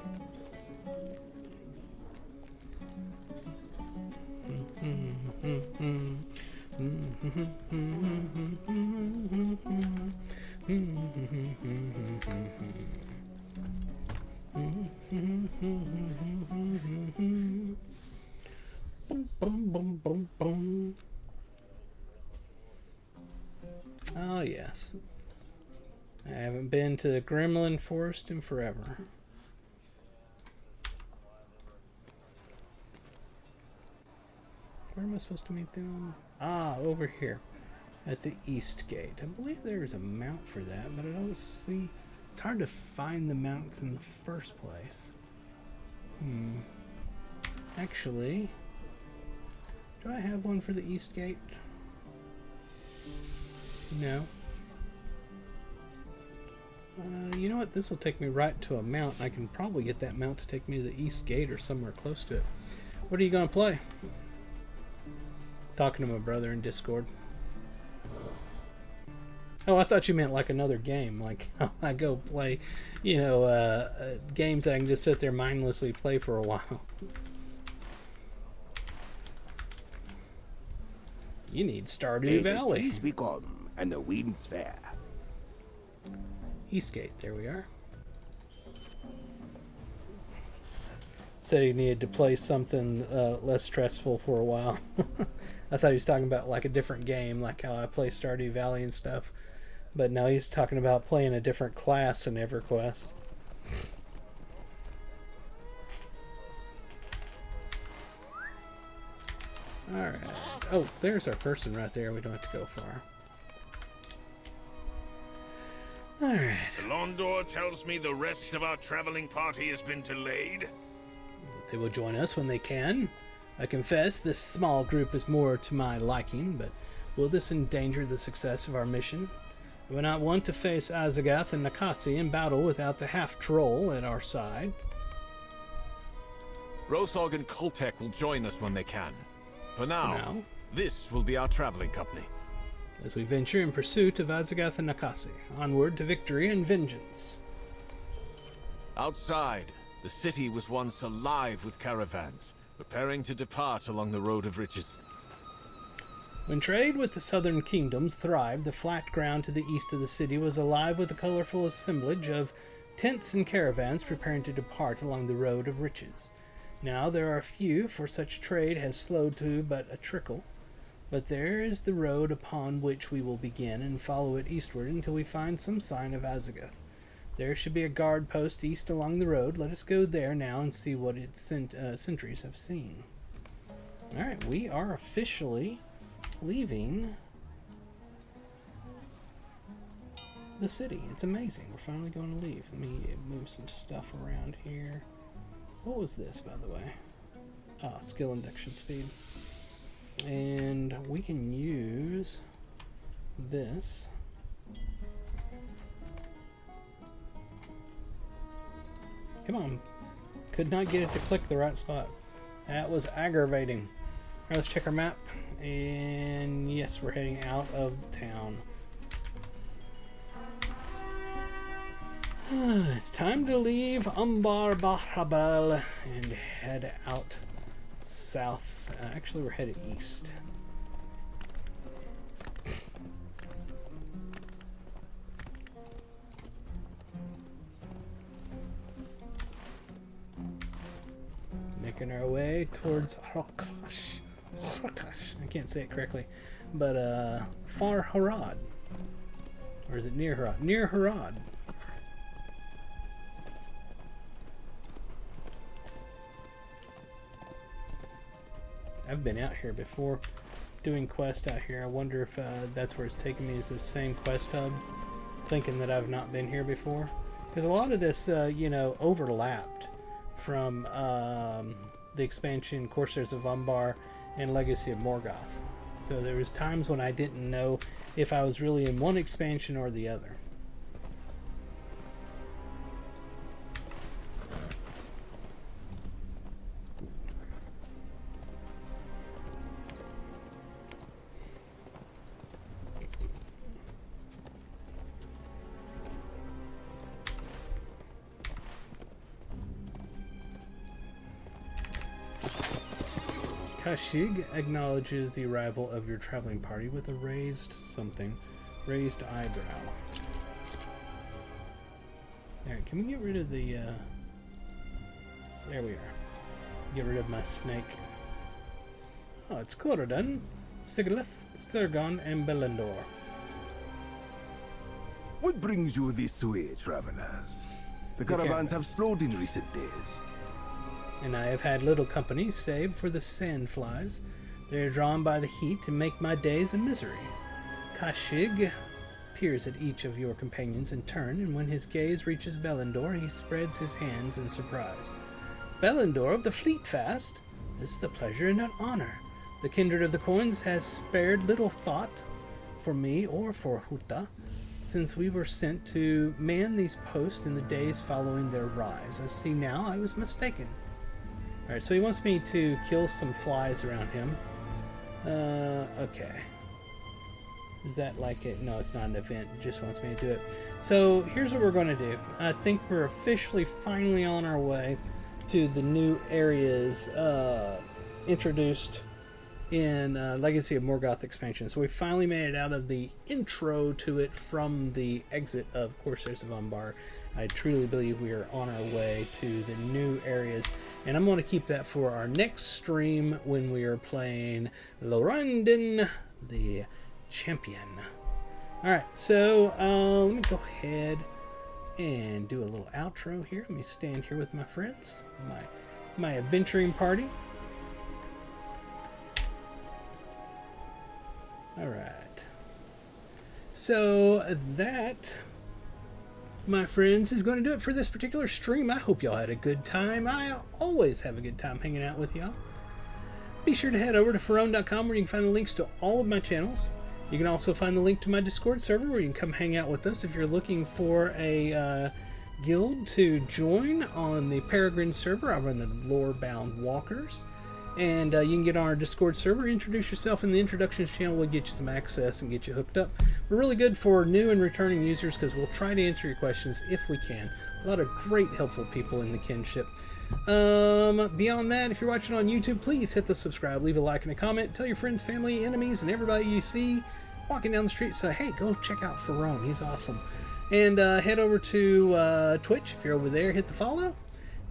Boom, boom, boom, boom. Oh, yes. I haven't been to the Gremlin Forest in forever. Where am I supposed to meet them? Ah, over here. At the East Gate. I believe there's a mount for that, but I don't see... It's hard to find the mounts in the first place. Actually... Do I have one for the East Gate? No. You know what? This will take me right to a mount. I can probably get that mount to take me to the East Gate or somewhere close to it. What are you going to play? Talking to my brother in Discord. Oh, I thought you meant like another game. Like, I go play, you know, games that I can just sit there mindlessly play for a while. You need Stardew Valley. The seas become, and the winds fair. Eastgate, there we are. Said he needed to play something less stressful for a while. I thought he was talking about like a different game, like how I play Stardew Valley and stuff. But no, he's talking about playing a different class in EverQuest. Alright. Oh, there's our person right there. We don't have to go far. Alright. The Londor tells me the rest of our traveling party has been delayed. They will join us when they can. I confess this small group is more to my liking, but will this endanger the success of our mission? We would not want to face Azagath and Nakasi in battle without the half-troll at our side. Rothog and Koltek will join us when they can. For now, this will be our traveling company. As we venture in pursuit of Azagath and Nakasi, onward to victory and vengeance. Outside, the city was once alive with caravans, preparing to depart along the road of riches. When trade with the southern kingdoms thrived, the flat ground to the east of the city was alive with a colorful assemblage of tents and caravans preparing to depart along the road of riches. Now there are few, for such trade has slowed to but a trickle. But there is the road upon which we will begin and follow it eastward until we find some sign of Azagath. There should be a guard post east along the road. Let us go there now and see what its sentries have seen. Alright, we are officially leaving the city. It's amazing. We're finally going to leave. Let me move some stuff around here. What was this, by the way? Ah, skill induction speed. And we can use this. Come on. Could not get it to click the right spot. That was aggravating. Alright, let's check our map. And yes, we're heading out of town. It's time to leave Umbar Bahrabal and head out south. Actually, we're headed east. Making our way towards Rokash. I can't say it correctly, but Far Harad. Or is it near Harad? Near Harad. I've been out here before doing quests out here. I wonder if that's where it's taking me, is the same quest hubs, thinking that I've not been here before. Because a lot of this, you know, overlapped from the expansion Corsairs of Umbar and Legacy of Morgoth. So there was times when I didn't know if I was really in one expansion or the other. Kashig acknowledges the arrival of your traveling party with a raised eyebrow. Alright, can we get rid of the, there we are. Get rid of my snake. Oh, it's Clodagh, Sigilith, Sergon, and Belendor. What brings you this way, travelers? The caravans have slowed in recent days. And I have had little company save for the sandflies. They are drawn by the heat and make my days a misery. Kashig peers at each of your companions in turn, and when his gaze reaches Belendor, he spreads his hands in surprise. Belendor of the Fleet Fast? This is a pleasure and an honor. The kindred of the coins has spared little thought for me or for Huta, since we were sent to man these posts in the days following their rise. I see now I was mistaken. Alright, so he wants me to kill some flies around him. Okay. Is that like it? No, it's not an event. It just wants me to do it. So here's what we're going to do. I think we're officially finally on our way to the new areas introduced in Legacy of Morgoth expansion. So we finally made it out of the intro to it from the exit of Corsairs of Umbar. I truly believe we are on our way to the new areas, and I'm going to keep that for our next stream when we are playing Lorandin the Champion. Alright, so let me go ahead and do a little outro here. Let me stand here with my friends, my adventuring party. Alright, so that, my friends, is going to do it for this particular stream. I hope y'all had a good time. I always have a good time hanging out with y'all. be sure to head over to Ferone.com where you can find the links to all of my channels. You can also find the link to my Discord server where you can come hang out with us if you're looking for a guild to join on the Peregrine server. I run the Lore-Bound Walkers. And you can get on our Discord server, introduce yourself in the introductions channel. We'll get you some access and get you hooked up. We're really good for new and returning users because we'll try to answer your questions if we can. A lot of great, helpful people in the kinship. Beyond that, if you're watching on YouTube, please hit the subscribe, leave a like and a comment. Tell your friends, family, enemies, and everybody you see walking down the street. Say, hey, go check out Ferone. He's awesome. And head over to Twitch. If you're over there, hit the follow.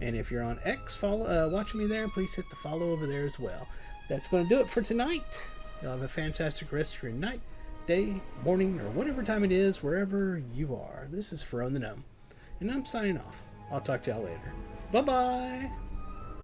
And if you're on X watching me there, please hit the follow over there as well. That's going to do it for tonight. You'll have a fantastic rest of your night, day, morning, or whatever time it is, wherever you are. This is Ferone the Gnome, and I'm signing off. I'll talk to y'all later. Bye-bye!